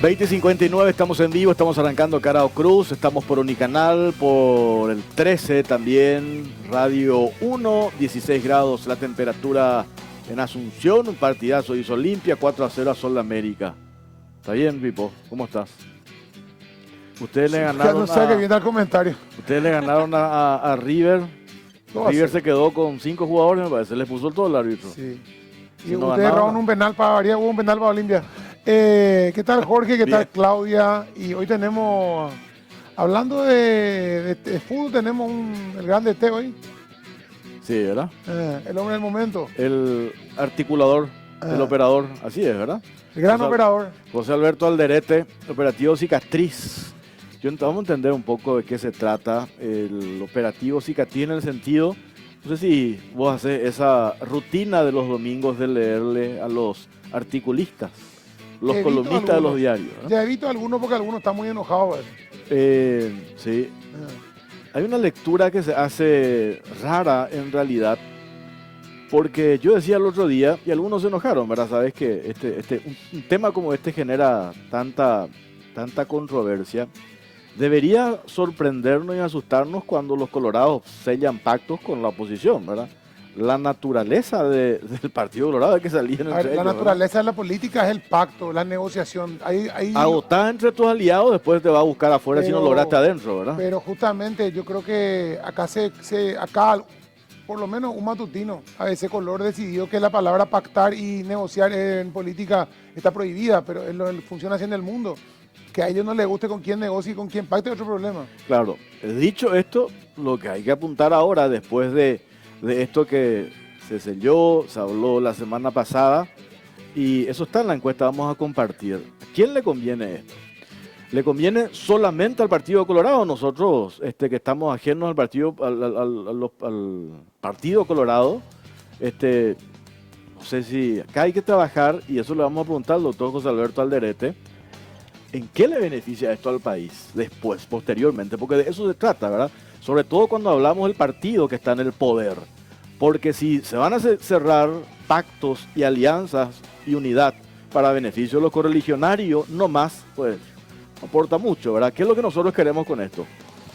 20:59, estamos en vivo, estamos arrancando Carao Cruz, estamos por Unicanal, por el 13 también, Radio 1, 16 grados la temperatura en Asunción, un partidazo hizo Olimpia, 4-0 a Sol de América. ¿Está bien, Pipo? ¿Cómo estás? Ustedes le ganaron no sé que viene el comentario. Ustedes le ganaron a River. River se quedó con 5 jugadores, me parece, le puso todo el árbitro. Sí. Si Y no ustedes erraron un penal para variar, hubo un penal para Olimpia. ¿Qué tal Jorge? ¿Qué tal Claudia? Y hoy tenemos, hablando de fútbol, tenemos el grande T hoy. Sí, ¿verdad? El hombre del momento. El articulador, el operador, así es, ¿verdad? El gran operador. José Alberto Alderete, operativo Cicatriz. Vamos a entender un poco de qué se trata el operativo Cicatriz en el sentido, no sé si vos haces esa rutina de los domingos de leerle a los articulistas, los columnistas de los diarios, ¿no? Ya evito algunos porque algunos están muy enojados. Sí. Hay una lectura que se hace rara en realidad, porque yo decía el otro día, y algunos se enojaron, ¿verdad? Sabes que un tema como este genera tanta controversia. Debería sorprendernos y asustarnos cuando los colorados sellan pactos con la oposición, ¿verdad? La naturaleza del Partido Colorado es que salían entre ellos. La naturaleza de la política es el pacto, la negociación. Agotás entre tus aliados, después te va a buscar afuera si no lograste adentro, ¿verdad? Pero justamente yo creo que acá por lo menos un matutino a ese color decidió que la palabra pactar y negociar en política está prohibida, pero funciona así en el mundo. Que a ellos no les guste con quién negocie y con quién pacte es otro problema. Claro, dicho esto, lo que hay que apuntar ahora, después de esto que se selló, se habló la semana pasada, y eso está en la encuesta, vamos a compartir. ¿A quién le conviene esto? ¿Le conviene solamente al Partido Colorado? Nosotros, que estamos ajenos al Partido, al Partido Colorado, no sé si acá hay que trabajar, y eso le vamos a preguntar al doctor José Alberto Alderete, ¿en qué le beneficia esto al país después, posteriormente? Porque de eso se trata, ¿verdad? Sobre todo cuando hablamos del partido que está en el poder. Porque si se van a cerrar pactos y alianzas y unidad para beneficio de los correligionarios, no más, pues no aporta mucho, ¿verdad? ¿Qué es lo que nosotros queremos con esto?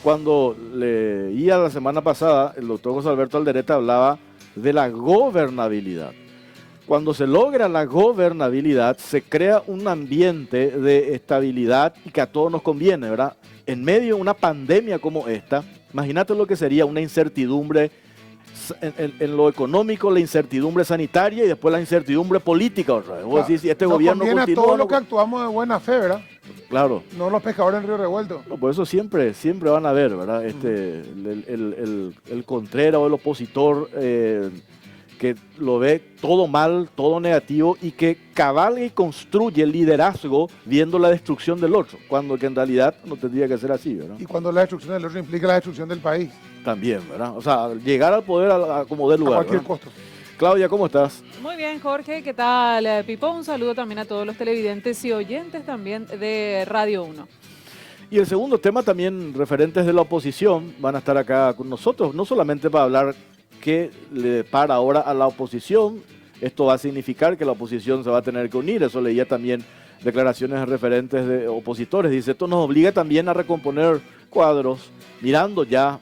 Cuando leía la semana pasada, el doctor José Alberto Alderete hablaba de la gobernabilidad. Cuando se logra la gobernabilidad, se crea un ambiente de estabilidad y que a todos nos conviene, ¿verdad? En medio de una pandemia como esta, imagínate lo que sería una incertidumbre en lo económico, la incertidumbre sanitaria y después la incertidumbre política. Vos decís, si este gobierno continúa, a todos los que no... actuamos de buena fe, ¿verdad? Claro. No los pescadores en Río Revuelto. No, por eso siempre van a ver, ¿verdad? El contrero o el opositor... que lo ve todo mal, todo negativo y que cabalga y construye el liderazgo viendo la destrucción del otro, cuando que en realidad no tendría que ser así, ¿verdad? Y cuando la destrucción del otro implica la destrucción del país. También, ¿verdad? O sea, llegar al poder a como dé lugar. A cualquier ¿verdad? costo. Claudia, ¿cómo estás? Muy bien, Jorge, ¿qué tal, Pipo? Un saludo también a todos los televidentes y oyentes también de Radio 1. Y el segundo tema también, referentes de la oposición, van a estar acá con nosotros, no solamente para hablar qué le para ahora a la oposición. Esto va a significar que la oposición se va a tener que unir. Eso leía también declaraciones de referentes de opositores. Dice, esto nos obliga también a recomponer cuadros, mirando ya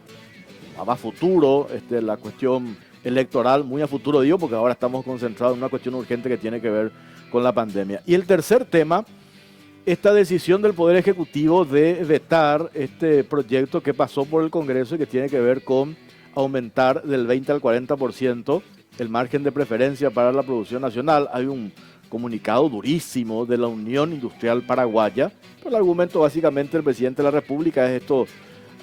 a más futuro, la cuestión electoral, muy a futuro digo, porque ahora estamos concentrados en una cuestión urgente que tiene que ver con la pandemia. Y el tercer tema, esta decisión del Poder Ejecutivo de vetar este proyecto que pasó por el Congreso y que tiene que ver con aumentar del 20 al 40% el margen de preferencia para la producción nacional. Hay un comunicado durísimo de la Unión Industrial Paraguaya, pero el argumento básicamente del presidente de la República es esto,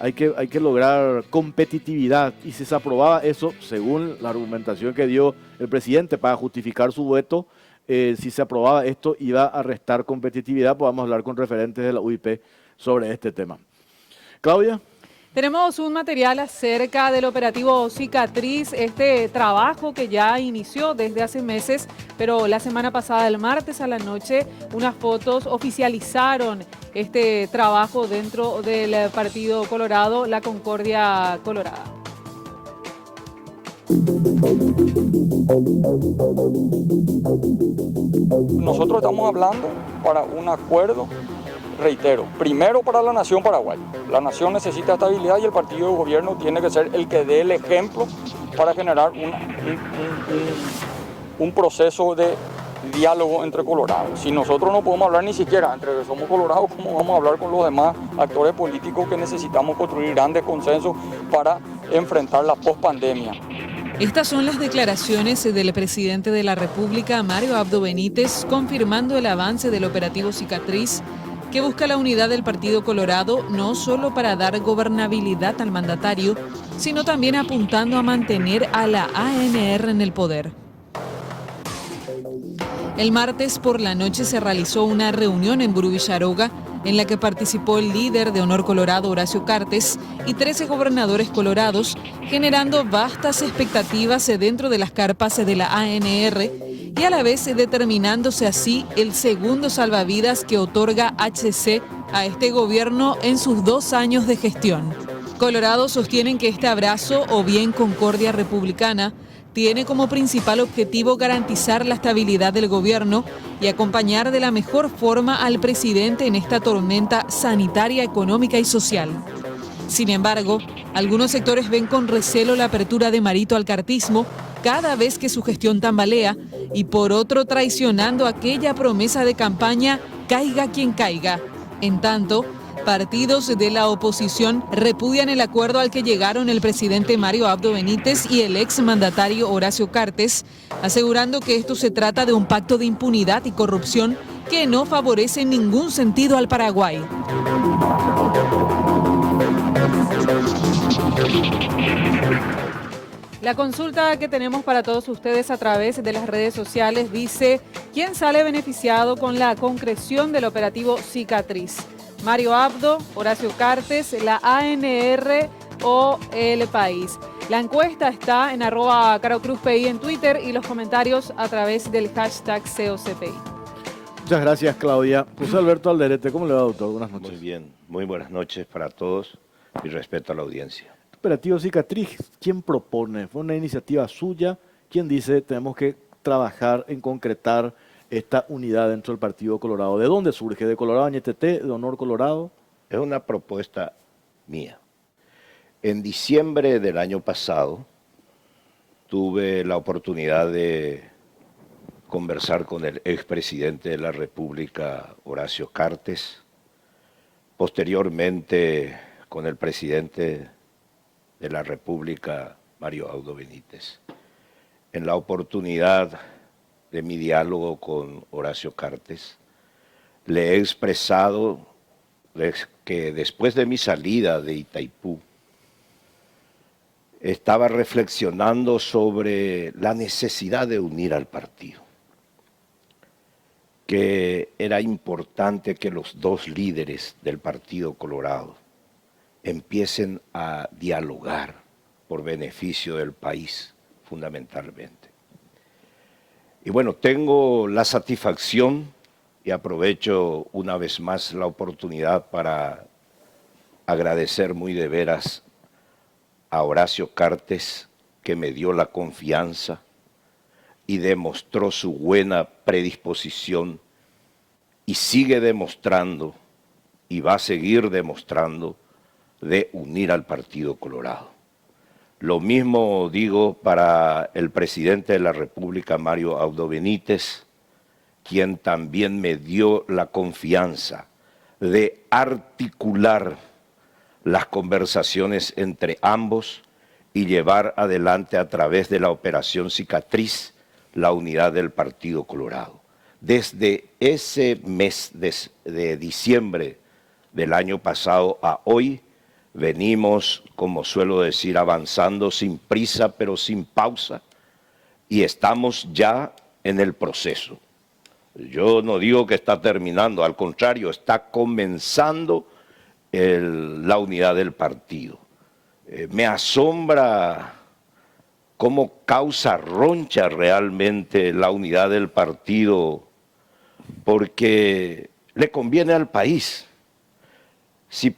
hay que lograr competitividad, y si se aprobaba eso, según la argumentación que dio el presidente para justificar su veto, si se aprobaba esto iba a restar competitividad. Pues vamos a hablar con referentes de la UIP sobre este tema. Claudia. Tenemos un material acerca del operativo Cicatriz, este trabajo que ya inició desde hace meses, pero la semana pasada, el martes a la noche, unas fotos oficializaron este trabajo dentro del Partido Colorado, la Concordia Colorada. Nosotros estamos hablando para un acuerdo, reitero, primero para la nación paraguaya. La nación necesita estabilidad y el partido de gobierno tiene que ser el que dé el ejemplo para generar un proceso de diálogo entre colorados. Si nosotros no podemos hablar ni siquiera entre que somos colorados, ¿cómo vamos a hablar con los demás actores políticos que necesitamos construir grandes consensos para enfrentar la pospandemia? Estas son las declaraciones del presidente de la República, Mario Abdo Benítez, confirmando el avance del operativo Cicatriz, que busca la unidad del Partido Colorado no solo para dar gobernabilidad al mandatario, sino también apuntando a mantener a la ANR en el poder. El martes por la noche se realizó una reunión en Burú Villaroga en la que participó el líder de Honor Colorado, Horacio Cartes, y 13 gobernadores colorados, generando vastas expectativas dentro de las carpas de la ANR y a la vez determinándose así el segundo salvavidas que otorga HC a este gobierno en sus 2 años de gestión. Colorado sostienen que este abrazo, o bien concordia republicana, tiene como principal objetivo garantizar la estabilidad del gobierno y acompañar de la mejor forma al presidente en esta tormenta sanitaria, económica y social. Sin embargo, algunos sectores ven con recelo la apertura de Marito al cartismo cada vez que su gestión tambalea y por otro traicionando aquella promesa de campaña caiga quien caiga. En tanto, partidos de la oposición repudian el acuerdo al que llegaron el presidente Mario Abdo Benítez y el exmandatario Horacio Cartes, asegurando que esto se trata de un pacto de impunidad y corrupción que no favorece en ningún sentido al Paraguay. La consulta que tenemos para todos ustedes a través de las redes sociales dice: ¿quién sale beneficiado con la concreción del operativo Cicatriz? Mario Abdo, Horacio Cartes, la ANR o el país. La encuesta está en @CaroCruzPI en Twitter y los comentarios a través del hashtag COCPI. Muchas gracias, Claudia. José Alberto Alderete, ¿cómo le va, doctor? Buenas noches. Muy bien, muy buenas noches para todos y respeto a la audiencia. Operativo Cicatriz, ¿quién propone? ¿Fue una iniciativa suya? ¿Quién dice tenemos que trabajar en concretar esta unidad dentro del Partido Colorado? ¿De dónde surge? ¿De Colorado Ñetete? ¿De Honor Colorado? Es una propuesta mía. En diciembre del año pasado tuve la oportunidad de conversar con el expresidente de la República, Horacio Cartes, posteriormente con el presidente de la República, Mario Abdo Benítez. En la oportunidad de mi diálogo con Horacio Cartes, le he expresado que después de mi salida de Itaipú, estaba reflexionando sobre la necesidad de unir al partido, que era importante que los 2 líderes del Partido Colorado empiecen a dialogar por beneficio del país, fundamentalmente. Y bueno, tengo la satisfacción y aprovecho una vez más la oportunidad para agradecer muy de veras a Horacio Cartes, que me dio la confianza y demostró su buena predisposición y sigue demostrando y va a seguir demostrando de unir al Partido Colorado. Lo mismo digo para el presidente de la República, Mario Abdo Benítez, quien también me dio la confianza de articular las conversaciones entre ambos y llevar adelante a través de la Operación Cicatriz la unidad del Partido Colorado. Desde ese mes de diciembre del año pasado a hoy, venimos, como suelo decir, avanzando sin prisa, pero sin pausa, y estamos ya en el proceso. Yo no digo que está terminando, al contrario, está comenzando la unidad del partido. Me asombra cómo causa roncha realmente la unidad del partido, porque le conviene al país. Si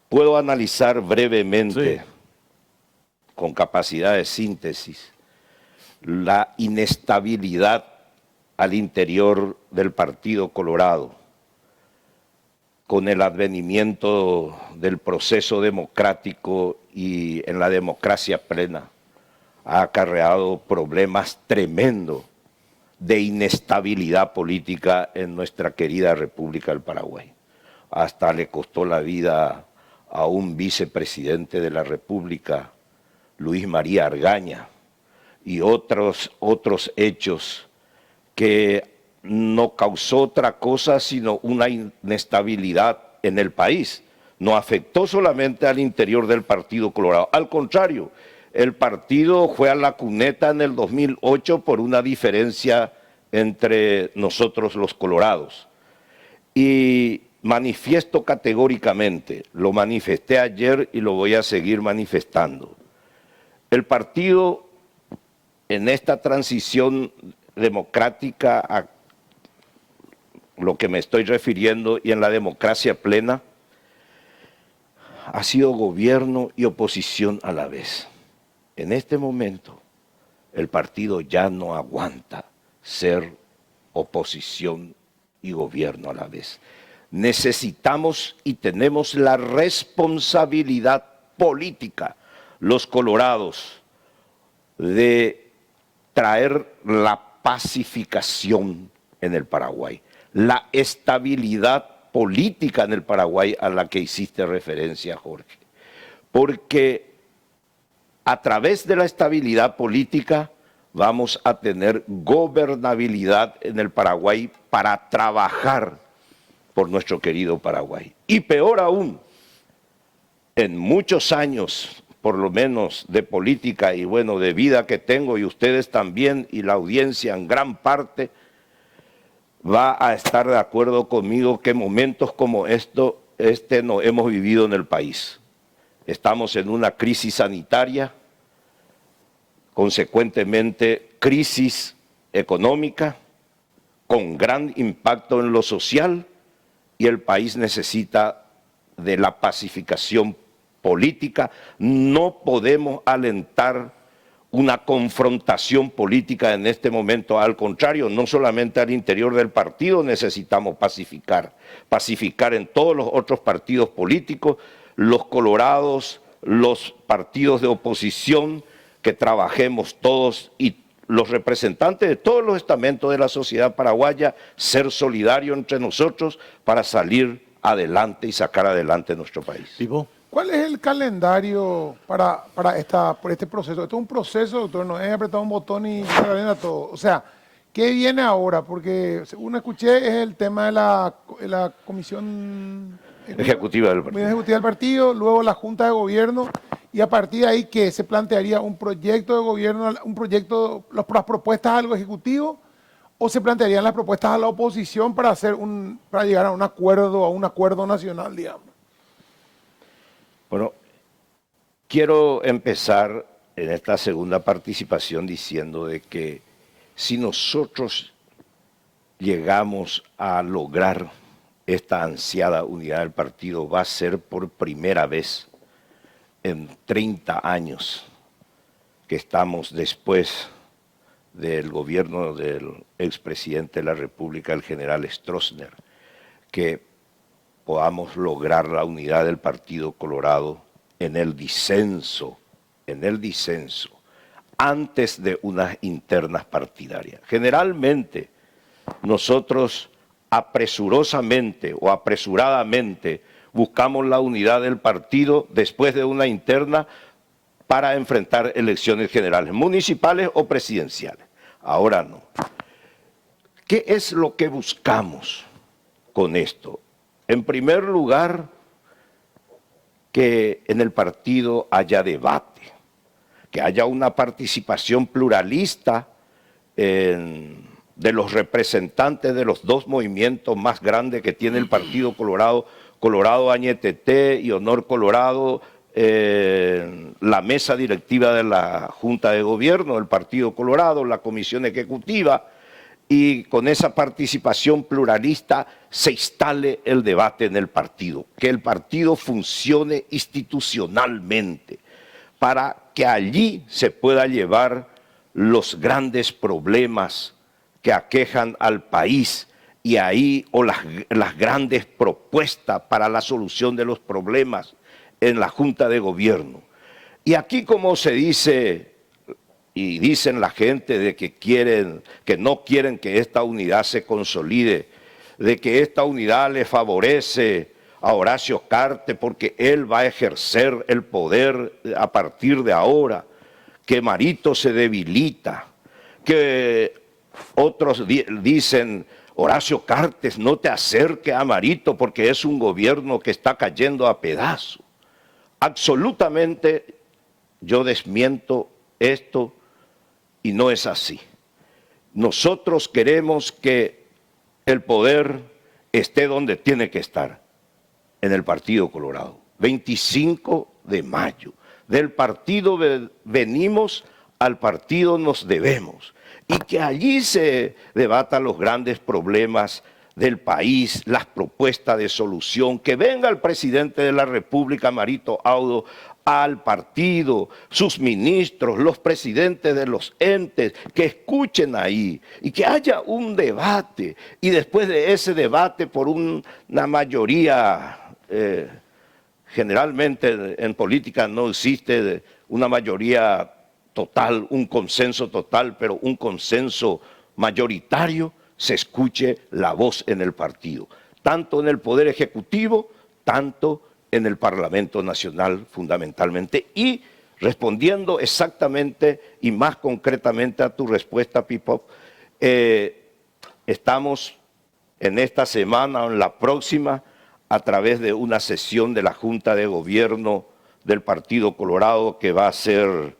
puedo analizar brevemente con capacidad de síntesis, la inestabilidad al interior del Partido Colorado, con el advenimiento del proceso democrático y en la democracia plena, ha acarreado problemas tremendos de inestabilidad política en nuestra querida República del Paraguay. Hasta le costó la vida a un vicepresidente de la República, Luis María Argaña, y otros hechos que no causó otra cosa sino una inestabilidad en el país. No afectó solamente al interior del Partido Colorado, al contrario, el partido fue a la cuneta en el 2008 por una diferencia entre nosotros los colorados. Y manifiesto categóricamente, lo manifesté ayer y lo voy a seguir manifestando. El partido en esta transición democrática a lo que me estoy refiriendo y en la democracia plena, ha sido gobierno y oposición a la vez. En este momento, el partido ya no aguanta ser oposición y gobierno a la vez. Necesitamos y tenemos la responsabilidad política, los colorados, de traer la pacificación en el Paraguay, la estabilidad política en el Paraguay a la que hiciste referencia, Jorge. Porque a través de la estabilidad política vamos a tener gobernabilidad en el Paraguay para trabajar por nuestro querido Paraguay. Y peor aún, en muchos años, por lo menos de política y bueno, de vida que tengo y ustedes también y la audiencia en gran parte, va a estar de acuerdo conmigo que momentos como este no hemos vivido en el país. Estamos en una crisis sanitaria, consecuentemente crisis económica, con gran impacto en lo social, y el país necesita de la pacificación política. No podemos alentar una confrontación política en este momento, al contrario, no solamente al interior del partido necesitamos pacificar en todos los otros partidos políticos, los colorados, los partidos de oposición, que trabajemos todos y los representantes de todos los estamentos de la sociedad paraguaya, ser solidarios entre nosotros para salir adelante y sacar adelante nuestro país. Pipo. ¿Cuál es el calendario por este proceso? Esto es un proceso, doctor, no es apretar un botón y se arena todo. O sea, ¿qué viene ahora? Porque según escuché es el tema de la comisión ejecutiva del partido, luego la Junta de Gobierno, y a partir de ahí, ¿qué? ¿Se plantearía un proyecto de gobierno, las propuestas al Ejecutivo, o se plantearían las propuestas a la oposición para llegar a un acuerdo nacional, digamos? Bueno, quiero empezar en esta segunda participación diciendo de que si nosotros llegamos a lograr esta ansiada unidad del partido, va a ser por primera vez en 30 años que estamos después del gobierno del expresidente de la República, el general Stroessner, que podamos lograr la unidad del Partido Colorado en el disenso, antes de unas internas partidarias. Generalmente, nosotros apresurosamente o apresuradamente buscamos la unidad del partido después de una interna para enfrentar elecciones generales, municipales o presidenciales. Ahora no. ¿Qué es lo que buscamos con esto? En primer lugar, que en el partido haya debate, que haya una participación pluralista de los representantes de los dos movimientos más grandes que tiene el Partido Colorado, Colorado Añetete y Honor Colorado, la mesa directiva de la Junta de Gobierno del Partido Colorado, la Comisión Ejecutiva, y con esa participación pluralista se instale el debate en el partido, que el partido funcione institucionalmente, para que allí se pueda llevar los grandes problemas que aquejan al país y ahí o las grandes propuestas para la solución de los problemas en la Junta de Gobierno. Y aquí, como se dice y dicen la gente de que no quieren que esta unidad se consolide, de que esta unidad le favorece a Horacio Cartes porque él va a ejercer el poder a partir de ahora, que Marito se debilita, que otros dicen, Horacio Cartes, no te acerques a Marito porque es un gobierno que está cayendo a pedazos. Absolutamente yo desmiento esto y no es así. Nosotros queremos que el poder esté donde tiene que estar, en el Partido Colorado. 25 de mayo. Del partido venimos, al partido nos debemos. Y que allí se debatan los grandes problemas del país, las propuestas de solución, que venga el presidente de la República, Marito Audo, al partido, sus ministros, los presidentes de los entes, que escuchen ahí y que haya un debate. Y después de ese debate por una mayoría, generalmente en política no existe una mayoría total, un consenso total, pero un consenso mayoritario, se escuche la voz en el partido, tanto en el Poder Ejecutivo, tanto en el Parlamento Nacional fundamentalmente. Y respondiendo exactamente y más concretamente a tu respuesta, Pipop, estamos en esta semana o en la próxima a través de una sesión de la Junta de Gobierno del Partido Colorado que va a ser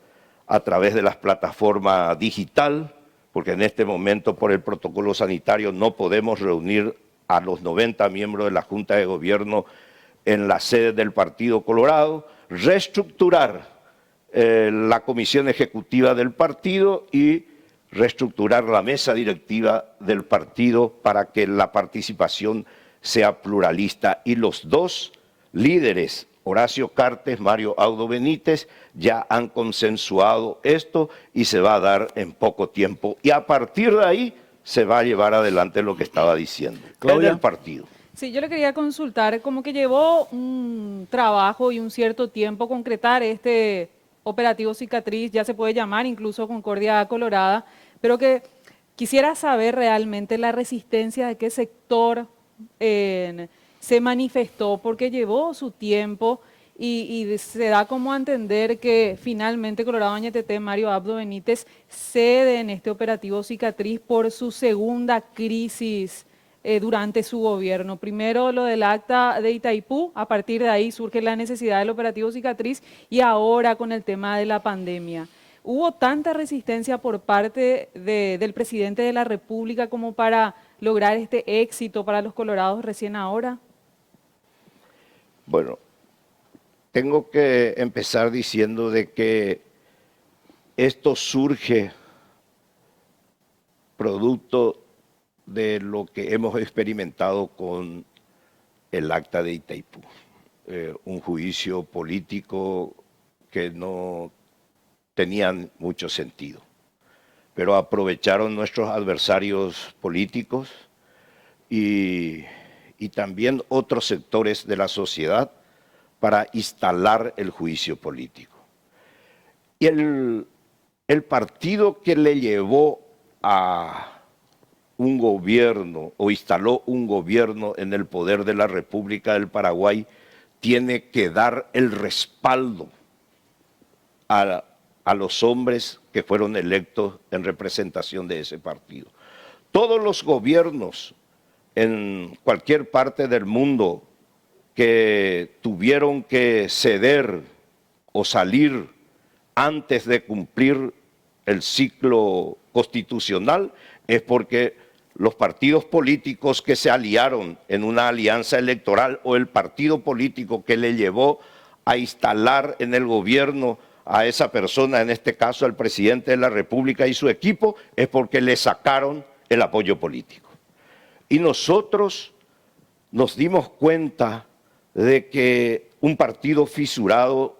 a través de las plataformas digital, porque en este momento por el protocolo sanitario no podemos reunir a los 90 miembros de la Junta de Gobierno en la sede del Partido Colorado, reestructurar la comisión ejecutiva del partido y reestructurar la mesa directiva del partido para que la participación sea pluralista. Y los dos líderes, Horacio Cartes, Mario Audo Benítez, ya han consensuado esto y se va a dar en poco tiempo. Y a partir de ahí se va a llevar adelante lo que estaba diciendo, Claudia. en el partido. Sí, yo le quería consultar, como que llevó un trabajo y un cierto tiempo concretar este operativo Cicatriz, ya se puede llamar incluso Concordia Colorada, pero que quisiera saber realmente la resistencia de qué sector se manifestó, porque llevó su tiempo y se da como a entender que finalmente Colorado Añetete, Mario Abdo Benítez, cede en este operativo Cicatriz por su segunda crisis durante su gobierno. Primero lo del acta de Itaipú, a partir de ahí surge la necesidad del operativo Cicatriz y ahora con el tema de la pandemia. ¿Hubo tanta resistencia por parte del presidente de la República como para lograr este éxito para los colorados recién ahora? Bueno, tengo que empezar diciendo de que esto surge producto de lo que hemos experimentado con el acta de Itaipú, un juicio político que no tenía mucho sentido, pero aprovecharon nuestros adversarios políticos y también otros sectores de la sociedad para instalar el juicio político. Y el partido que le llevó a un gobierno o instaló un gobierno en el poder de la República del Paraguay tiene que dar el respaldo a los hombres que fueron electos en representación de ese partido. Todos los gobiernos en cualquier parte del mundo que tuvieron que ceder o salir antes de cumplir el ciclo constitucional es porque los partidos políticos que se aliaron en una alianza electoral o el partido político que le llevó a instalar en el gobierno a esa persona, en este caso al presidente de la República y su equipo, es porque le sacaron el apoyo político. Y nosotros nos dimos cuenta de que un partido fisurado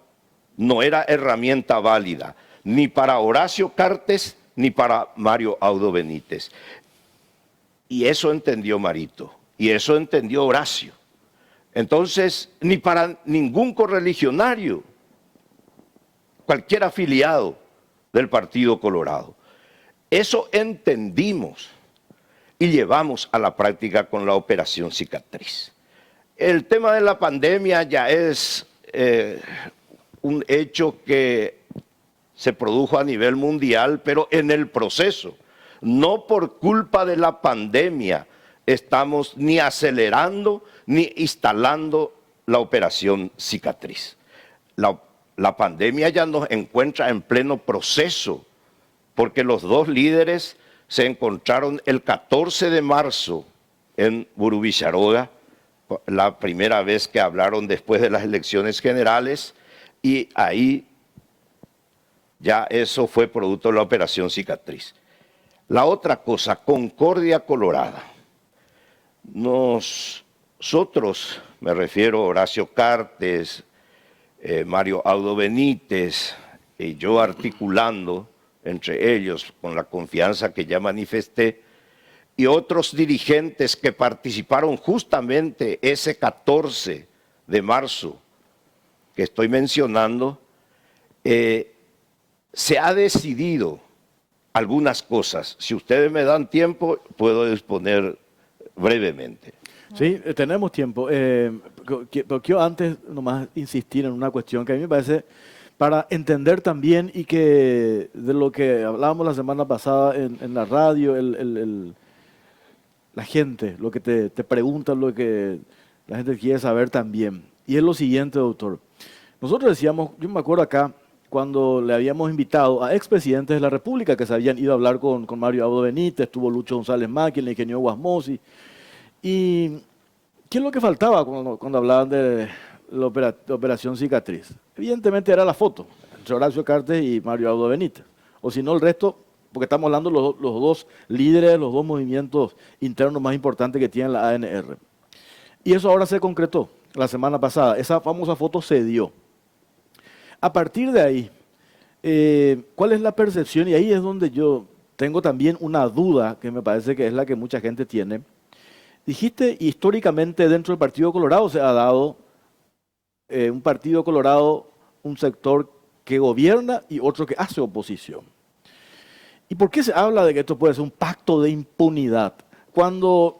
no era herramienta válida, ni para Horacio Cartes, ni para Mario Audo Benítez. Y eso entendió Marito, y eso entendió Horacio. Entonces, ni para ningún correligionario, cualquier afiliado del Partido Colorado. Eso entendimos y llevamos a la práctica con la Operación Cicatriz. El tema de la pandemia ya es un hecho que se produjo a nivel mundial, pero en el proceso, no por culpa de la pandemia, estamos ni acelerando ni instalando la Operación Cicatriz. La pandemia ya nos encuentra en pleno proceso, porque los dos líderes se encontraron el 14 de marzo en Burubicharoga, la primera vez que hablaron después de las elecciones generales, y ahí ya eso fue producto de la Operación Cicatriz. La otra cosa, Concordia Colorada. Nosotros, me refiero a Horacio Cartes, Mario Audo Benítez y yo articulando entre ellos con la confianza que ya manifesté, y otros dirigentes que participaron justamente ese 14 de marzo que estoy mencionando, se ha decidido algunas cosas. Si ustedes me dan tiempo, puedo exponer brevemente. Sí, tenemos tiempo. Pero quiero antes nomás insistir en una cuestión que a mí me parece para entender también y que de lo que hablábamos la semana pasada en la radio, la gente, lo que te pregunta, lo que la gente quiere saber también. Y es lo siguiente, doctor. Nosotros decíamos, yo me acuerdo acá, cuando le habíamos invitado a expresidentes de la República que se habían ido a hablar con Mario Audo Benítez, estuvo Lucho González Maki, el ingeniero Guasmosi. ¿Y qué es lo que faltaba cuando hablaban de la Operación Cicatriz? Evidentemente era la foto entre Horacio Cartes y Mario Audo Benítez. O si no, el resto, porque estamos hablando de los dos líderes, los dos movimientos internos más importantes que tiene la ANR. Y eso ahora se concretó la semana pasada. Esa famosa foto se dio. A partir de ahí, ¿cuál es la percepción? Y ahí es donde yo tengo también una duda, que me parece que es la que mucha gente tiene. Dijiste, históricamente dentro del Partido Colorado se ha dado un Partido Colorado, un sector que gobierna y otro que hace oposición. ¿Y por qué se habla de que esto puede ser un pacto de impunidad? Cuando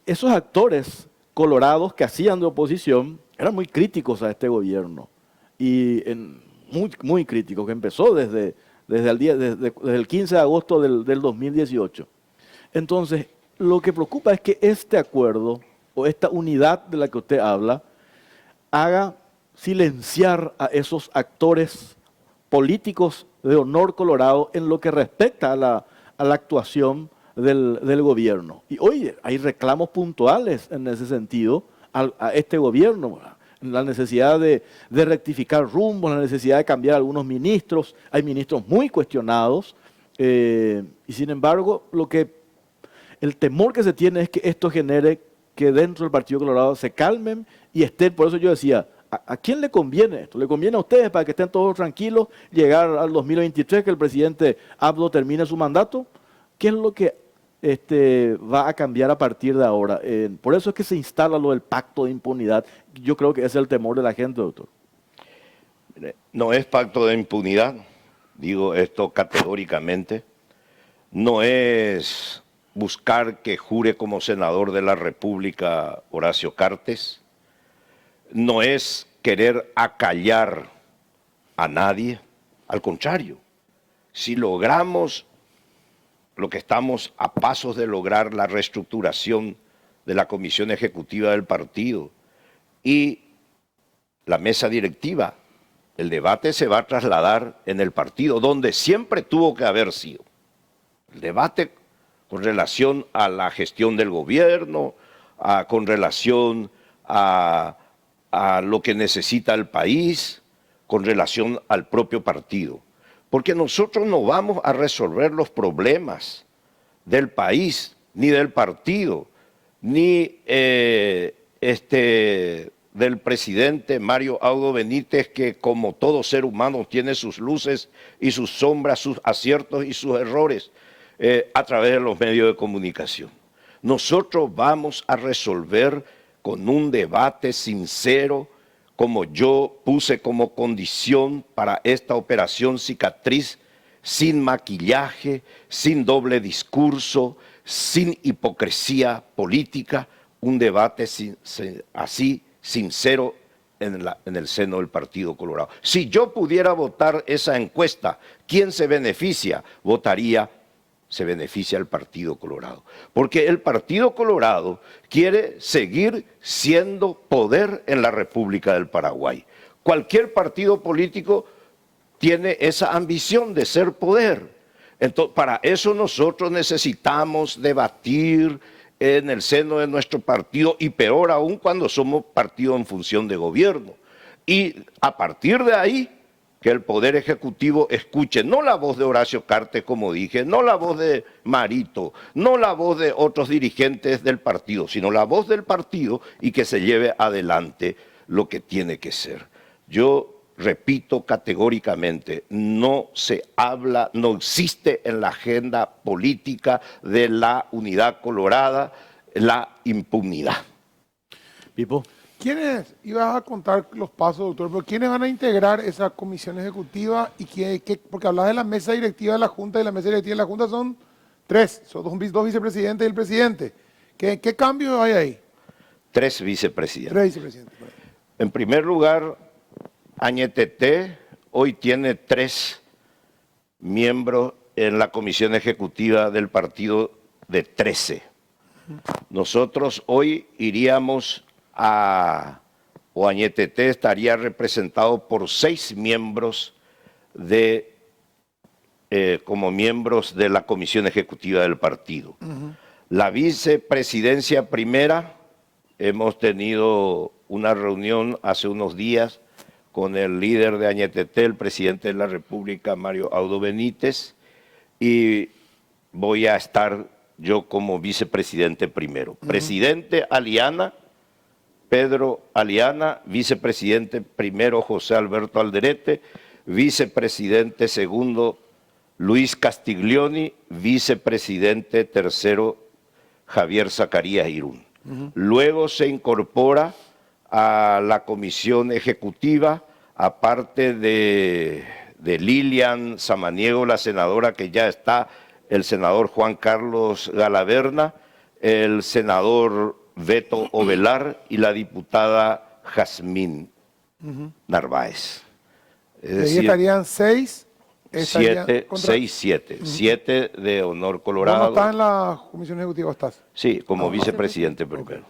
esos actores colorados que hacían de oposición eran muy críticos a este gobierno. Y muy críticos, que empezó desde el 15 de agosto del 2018. Entonces, lo que preocupa es que este acuerdo o esta unidad de la que usted habla haga silenciar a esos actores políticos de honor colorado en lo que respecta a la actuación del gobierno. Y hoy hay reclamos puntuales en ese sentido a este gobierno, la necesidad de rectificar rumbos, la necesidad de cambiar algunos ministros. Hay ministros muy cuestionados y sin embargo el temor que se tiene es que esto genere que dentro del Partido Colorado se calmen y estén. Por eso yo decía, ¿a quién le conviene esto? ¿Le conviene a ustedes para que estén todos tranquilos, llegar al 2023, que el presidente Abdo termine su mandato? ¿Qué es lo que va a cambiar a partir de ahora? Por eso es que se instala lo del pacto de impunidad. Yo creo que ese es el temor de la gente, doctor. No es pacto de impunidad, digo esto categóricamente. No es buscar que jure como senador de la República Horacio Cartes. No es querer acallar a nadie. Al contrario, si logramos lo que estamos a pasos de lograr, la reestructuración de la Comisión Ejecutiva del partido y la mesa directiva, el debate se va a trasladar en el partido, donde siempre tuvo que haber sido. El debate con relación a la gestión del gobierno, con relación a lo que necesita el país, con relación al propio partido. Porque nosotros no vamos a resolver los problemas del país, ni del partido, ni de del presidente Mario Audo Benítez, que como todo ser humano tiene sus luces y sus sombras, sus aciertos y sus errores a través de los medios de comunicación. Nosotros vamos a resolver con un debate sincero, como yo puse como condición para esta operación cicatriz, sin maquillaje, sin doble discurso, sin hipocresía política, un debate así sincero en el seno del Partido Colorado. Si yo pudiera votar esa encuesta, ¿quién se beneficia? Se beneficia el Partido Colorado. Porque el Partido Colorado quiere seguir siendo poder en la República del Paraguay. Cualquier partido político tiene esa ambición de ser poder. Entonces, para eso nosotros necesitamos debatir en el seno de nuestro partido, y peor aún cuando somos partido en función de gobierno. Y a partir de ahí, que el Poder Ejecutivo escuche no la voz de Horacio Cartes, como dije, no la voz de Marito, no la voz de otros dirigentes del partido, sino la voz del partido, y que se lleve adelante lo que tiene que ser. Yo repito categóricamente, no se habla, no existe en la agenda política de la Unidad Colorada la impunidad. Pipo. ¿Quiénes, ibas a contar los pasos, doctor, pero quiénes van a integrar esa comisión ejecutiva? Porque hablas de la mesa directiva de la Junta, y la mesa directiva de la Junta son tres, son dos vicepresidentes y el presidente. ¿Qué cambios hay ahí? Tres vicepresidentes. Tres vicepresidentes. En primer lugar, Añetete hoy tiene 3 miembros en la comisión ejecutiva del partido de 13. Nosotros hoy iríamos o Añetete estaría representado por 6 miembros como miembros de la comisión ejecutiva del partido. La vicepresidencia primera, hemos tenido una reunión hace unos días con el líder de Añetete, el presidente de la República, Mario Audo Benítez, y voy a estar yo como vicepresidente primero. Presidente Aliana, Pedro Aliana, vicepresidente primero José Alberto Alderete, vicepresidente segundo Luis Castiglioni, vicepresidente tercero Javier Zacarías Irún. Luego se incorpora a la comisión ejecutiva, aparte de Lilian Samaniego, la senadora que ya está, el senador Juan Carlos Galaverna, el senador Beto Ovelar y la diputada Jazmín Narváez. Es decir, ahí estarían 6. 7 de Honor Colorado. ¿No estás en la comisión ejecutiva? ¿Estás? Sí, como vicepresidente primero.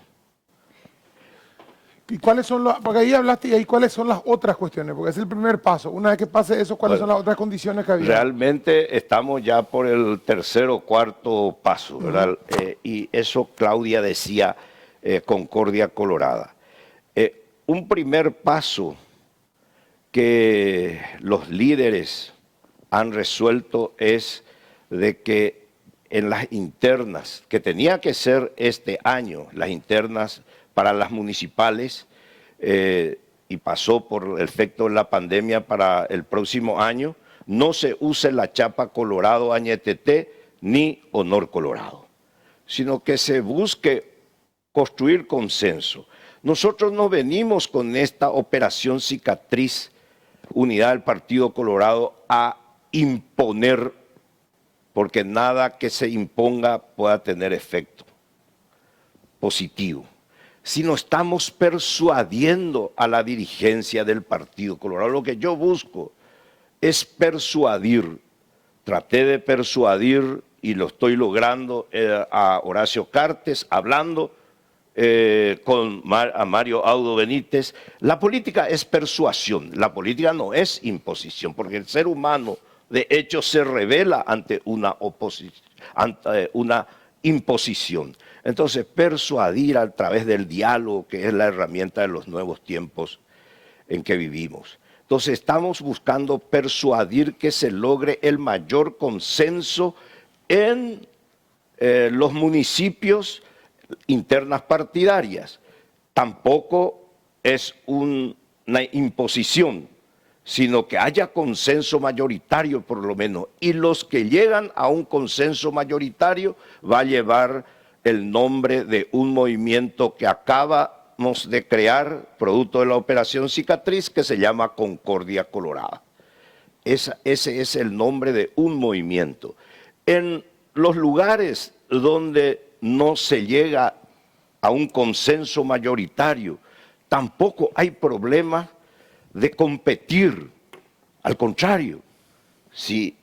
¿Y cuáles son las, porque ahí hablaste, y ahí cuáles son las otras cuestiones? Porque es el primer paso. Una vez que pase eso, ¿cuáles son las otras condiciones que había? Realmente estamos ya por el tercer o cuarto paso, ¿verdad? Y eso Claudia decía, Concordia Colorada. Un primer paso que los líderes han resuelto es de que en las internas, que tenía que ser este año, las internas para las municipales, y pasó por el efecto de la pandemia para el próximo año, no se use la chapa Colorado Añetete ni Honor Colorado, sino que se busque construir consenso. Nosotros no venimos con esta operación cicatriz, unidad del Partido Colorado, a imponer, porque nada que se imponga pueda tener efecto positivo, sino estamos persuadiendo a la dirigencia del Partido Colorado. Lo que yo busco es persuadir, traté de persuadir y lo estoy logrando a Horacio Cartes, hablando a Mario Audo Benítez. La política es persuasión, la política no es imposición, porque el ser humano de hecho se revela ante una imposición. Entonces, persuadir a través del diálogo, que es la herramienta de los nuevos tiempos en que vivimos. Entonces, estamos buscando persuadir que se logre el mayor consenso en los municipios internas partidarias. Tampoco es una imposición, sino que haya consenso mayoritario por lo menos. Y los que llegan a un consenso mayoritario va a llevar el nombre de un movimiento que acabamos de crear, producto de la Operación Cicatriz, que se llama Concordia Colorada. Ese es el nombre de un movimiento. En los lugares donde no se llega a un consenso mayoritario, tampoco hay problema de competir. Al contrario, si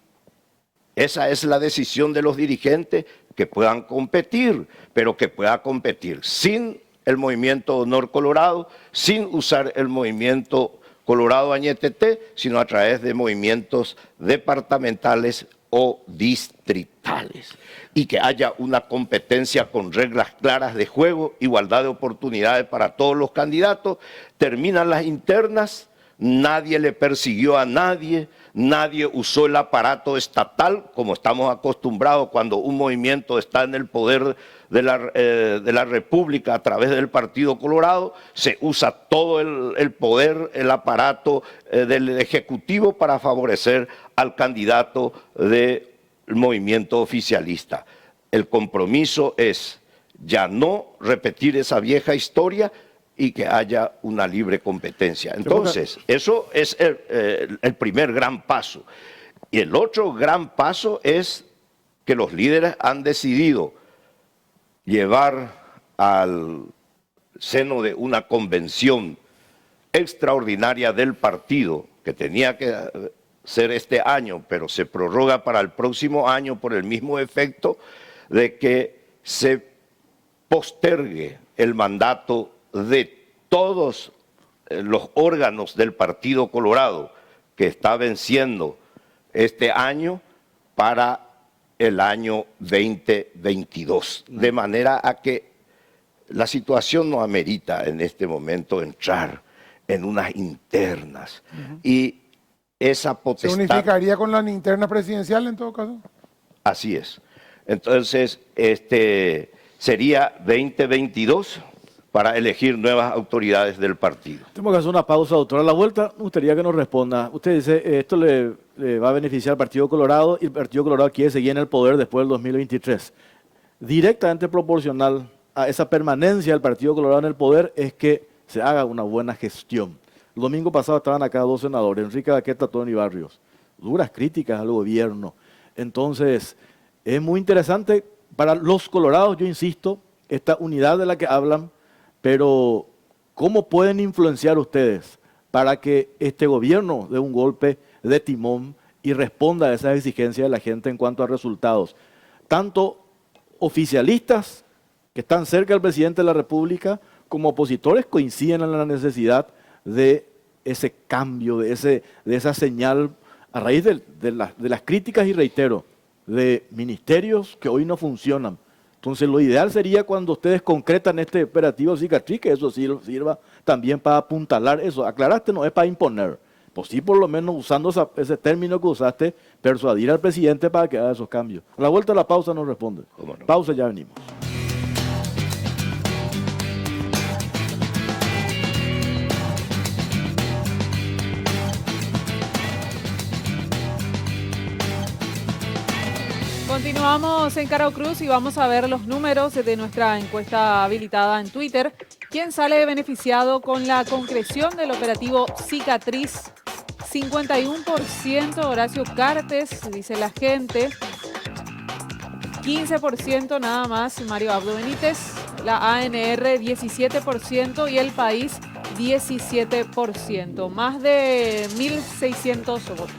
esa es la decisión de los dirigentes, que puedan competir, pero que pueda competir sin el movimiento Honor Colorado, sin usar el movimiento Colorado Añetete, sino a través de movimientos departamentales o distritales. Y que haya una competencia con reglas claras de juego, igualdad de oportunidades para todos los candidatos. Terminan las internas, nadie le persiguió a nadie, nadie usó el aparato estatal, como estamos acostumbrados cuando un movimiento está en el poder de la República a través del Partido Colorado, se usa todo el poder, el aparato del Ejecutivo para favorecer al candidato del movimiento oficialista. El compromiso es ya no repetir esa vieja historia y que haya una libre competencia. Entonces, eso es el primer gran paso. Y el otro gran paso es que los líderes han decidido llevar al seno de una convención extraordinaria del partido, que tenía que ser este año, pero se prorroga para el próximo año por el mismo efecto de que se postergue el mandato de todos los órganos del Partido Colorado que está venciendo este año para el año 2022. De manera a que la situación no amerita en este momento entrar en unas internas. Y esa potestad... ¿Se unificaría con la interna presidencial en todo caso? Así es. Entonces, sería 2022 para elegir nuevas autoridades del partido. Tenemos que hacer una pausa, doctora. A la vuelta, me gustaría que nos responda. Usted dice, esto le va a beneficiar al Partido Colorado y el Partido Colorado quiere seguir en el poder después del 2023. Directamente proporcional a esa permanencia del Partido Colorado en el poder es que se haga una buena gestión. El domingo pasado estaban acá dos senadores, Enrique Baqueta, Tony Barrios. Duras críticas al gobierno. Entonces, es muy interesante para los colorados, yo insisto, esta unidad de la que hablan, pero ¿cómo pueden influenciar ustedes para que este gobierno dé un golpe de timón y responda a esas exigencias de la gente en cuanto a resultados? Tanto oficialistas que están cerca del presidente de la República como opositores coinciden en la necesidad de ese cambio, de esa señal a raíz de las críticas, y reitero, de ministerios que hoy no funcionan. Entonces, lo ideal sería cuando ustedes concretan este operativo Cicatriz, que eso sirva también para apuntalar eso. Aclaraste, no es para imponer. Pues sí, por lo menos usando ese término que usaste, persuadir al presidente para que haga esos cambios. A la vuelta de la pausa nos responde. No. Pausa, ya venimos. Continuamos en Caro Cruz y vamos a ver los números de nuestra encuesta habilitada en Twitter. ¿Quién sale beneficiado con la concreción del operativo Cicatriz? 51% Horacio Cartes, dice la gente. 15% nada más Mario Abdo Benítez. La ANR 17% y El País 17%. Más de 1.600 votos.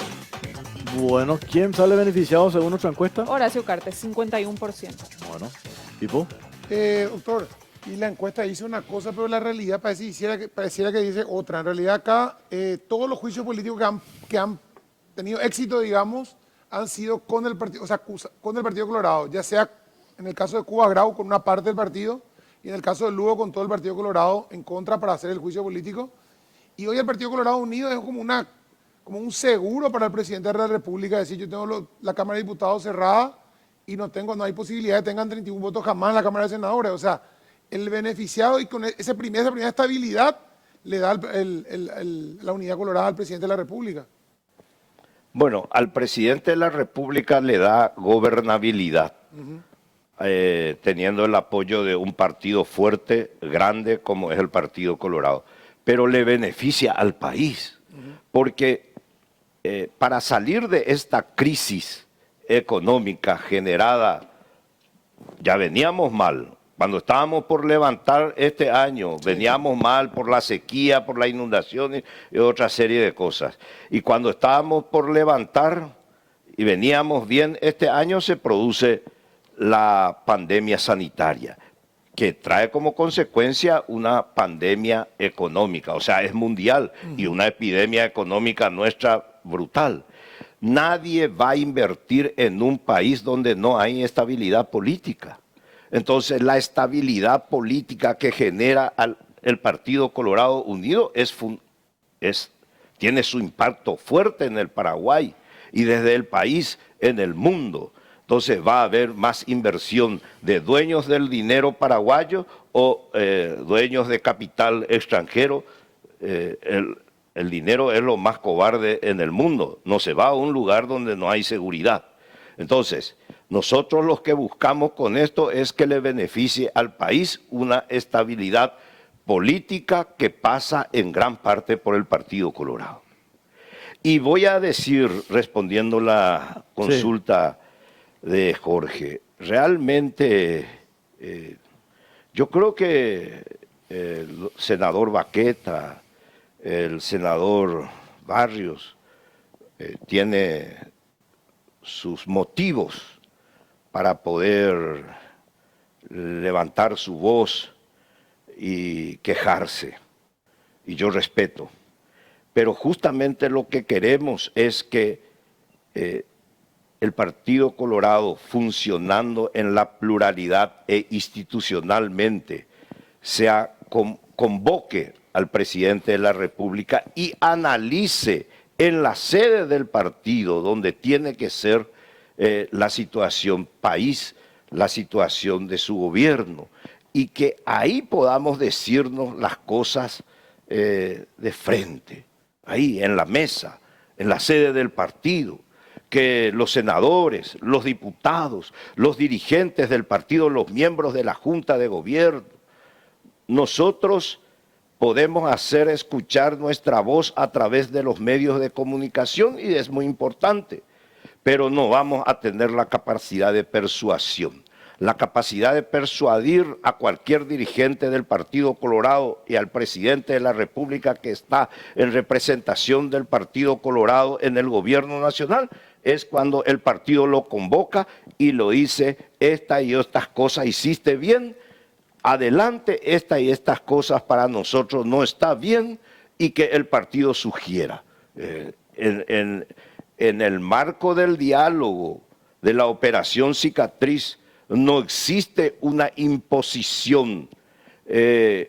Bueno, ¿quién sale beneficiado según nuestra encuesta? Horacio Cartes, 51%. Bueno, ¿tipo? Doctor, y la encuesta dice una cosa, pero la realidad pareciera que dice otra. En realidad acá todos los juicios políticos que han tenido éxito, digamos, han sido con el partido, o sea, con el Partido Colorado, ya sea en el caso de Cuba Grau con una parte del partido y en el caso de Lugo con todo el Partido Colorado en contra para hacer el juicio político. Y hoy el Partido Colorado Unido es como un seguro para el presidente de la República, es decir, yo tengo la Cámara de Diputados cerrada y no hay posibilidad de que tengan 31 votos jamás en la Cámara de Senadores. O sea, el beneficiado y con esa primera estabilidad le da la unidad colorada al presidente de la República? Bueno, al presidente de la República le da gobernabilidad, teniendo el apoyo de un partido fuerte, grande, como es el Partido Colorado. Pero le beneficia al país, porque para salir de esta crisis económica generada, ya veníamos mal. Cuando estábamos por levantar este año, veníamos mal por la sequía, por las inundaciones y otra serie de cosas. Y cuando estábamos por levantar y veníamos bien, este año se produce la pandemia sanitaria, que trae como consecuencia una pandemia económica, o sea, es mundial, y una epidemia económica nuestra brutal. Nadie va a invertir en un país donde no hay estabilidad política. Entonces, la estabilidad política que genera el Partido Colorado Unido tiene su impacto fuerte en el Paraguay y desde el país en el mundo. Entonces, va a haber más inversión de dueños del dinero paraguayo o dueños de capital extranjero. El dinero es lo más cobarde en el mundo. No se va a un lugar donde no hay seguridad. Entonces, nosotros lo que buscamos con esto es que le beneficie al país una estabilidad política que pasa en gran parte por el Partido Colorado. Y voy a decir, respondiendo la consulta de Jorge, realmente yo creo que el senador Baqueta, el senador Barrios, tiene sus motivos para poder levantar su voz y quejarse. Y yo respeto. Pero justamente lo que queremos es que el Partido Colorado, funcionando en la pluralidad e institucionalmente, convoque al presidente de la República y analice en la sede del partido, donde tiene que ser la situación país, la situación de su gobierno, y que ahí podamos decirnos las cosas de frente, ahí en la mesa, en la sede del partido, que los senadores, los diputados, los dirigentes del partido, los miembros de la Junta de Gobierno, nosotros podemos hacer escuchar nuestra voz a través de los medios de comunicación y es muy importante, pero no vamos a tener la capacidad de persuasión, la capacidad de persuadir a cualquier dirigente del Partido Colorado y al presidente de la República que está en representación del Partido Colorado en el gobierno nacional, es cuando el partido lo convoca y lo dice, esta y estas cosas hiciste bien, adelante, esta y estas cosas para nosotros no está bien, y que el partido sugiera. En el marco del diálogo de la operación Cicatriz no existe una imposición,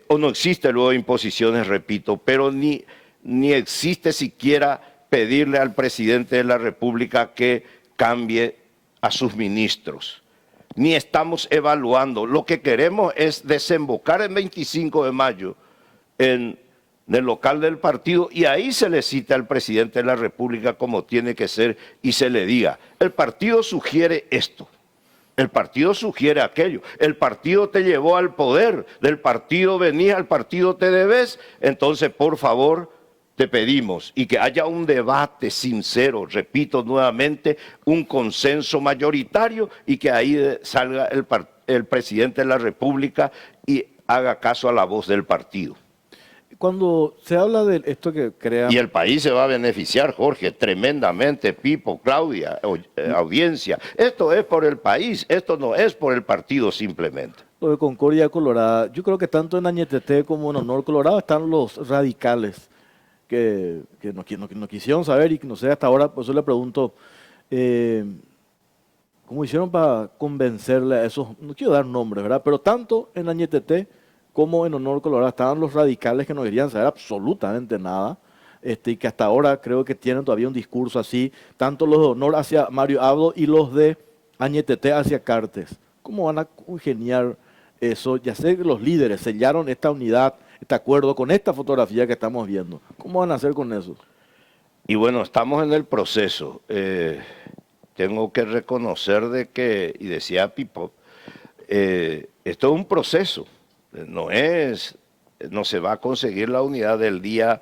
o no existe luego imposiciones, repito, pero ni existe siquiera pedirle al presidente de la República que cambie a sus ministros. Ni estamos evaluando. Lo que queremos es desembocar el 25 de mayo en el local del partido y ahí se le cita al presidente de la República como tiene que ser y se le diga, el partido sugiere esto, el partido sugiere aquello, el partido te llevó al poder, del partido venía, al partido te debes, entonces por favor te pedimos y que haya un debate sincero, repito nuevamente, un consenso mayoritario y que ahí salga el presidente de la República y haga caso a la voz del partido. Cuando se habla de esto que crea... Y el país se va a beneficiar, Jorge, tremendamente, Pipo, Claudia, audiencia. Esto es por el país, esto no es por el partido simplemente. Lo de Concordia Colorada, yo creo que tanto en Añetete como en Honor Colorado están los radicales que no quisieron saber y que no sé hasta ahora, por eso le pregunto, ¿cómo hicieron para convencerle a esos, no quiero dar nombres, ¿verdad? Pero tanto en Añetete como en Honor Colorado estaban los radicales que no querían saber absolutamente nada, y que hasta ahora creo que tienen todavía un discurso así, tanto los de Honor hacia Mario Abdo y los de Añetete hacia Cartes. ¿Cómo van a congeniar eso? Ya sé que los líderes sellaron esta unidad este acuerdo con esta fotografía que estamos viendo. ¿Cómo van a hacer con eso? Y bueno, estamos en el proceso. Tengo que reconocer de que, y decía Pipo, esto es un proceso, no se va a conseguir la unidad del día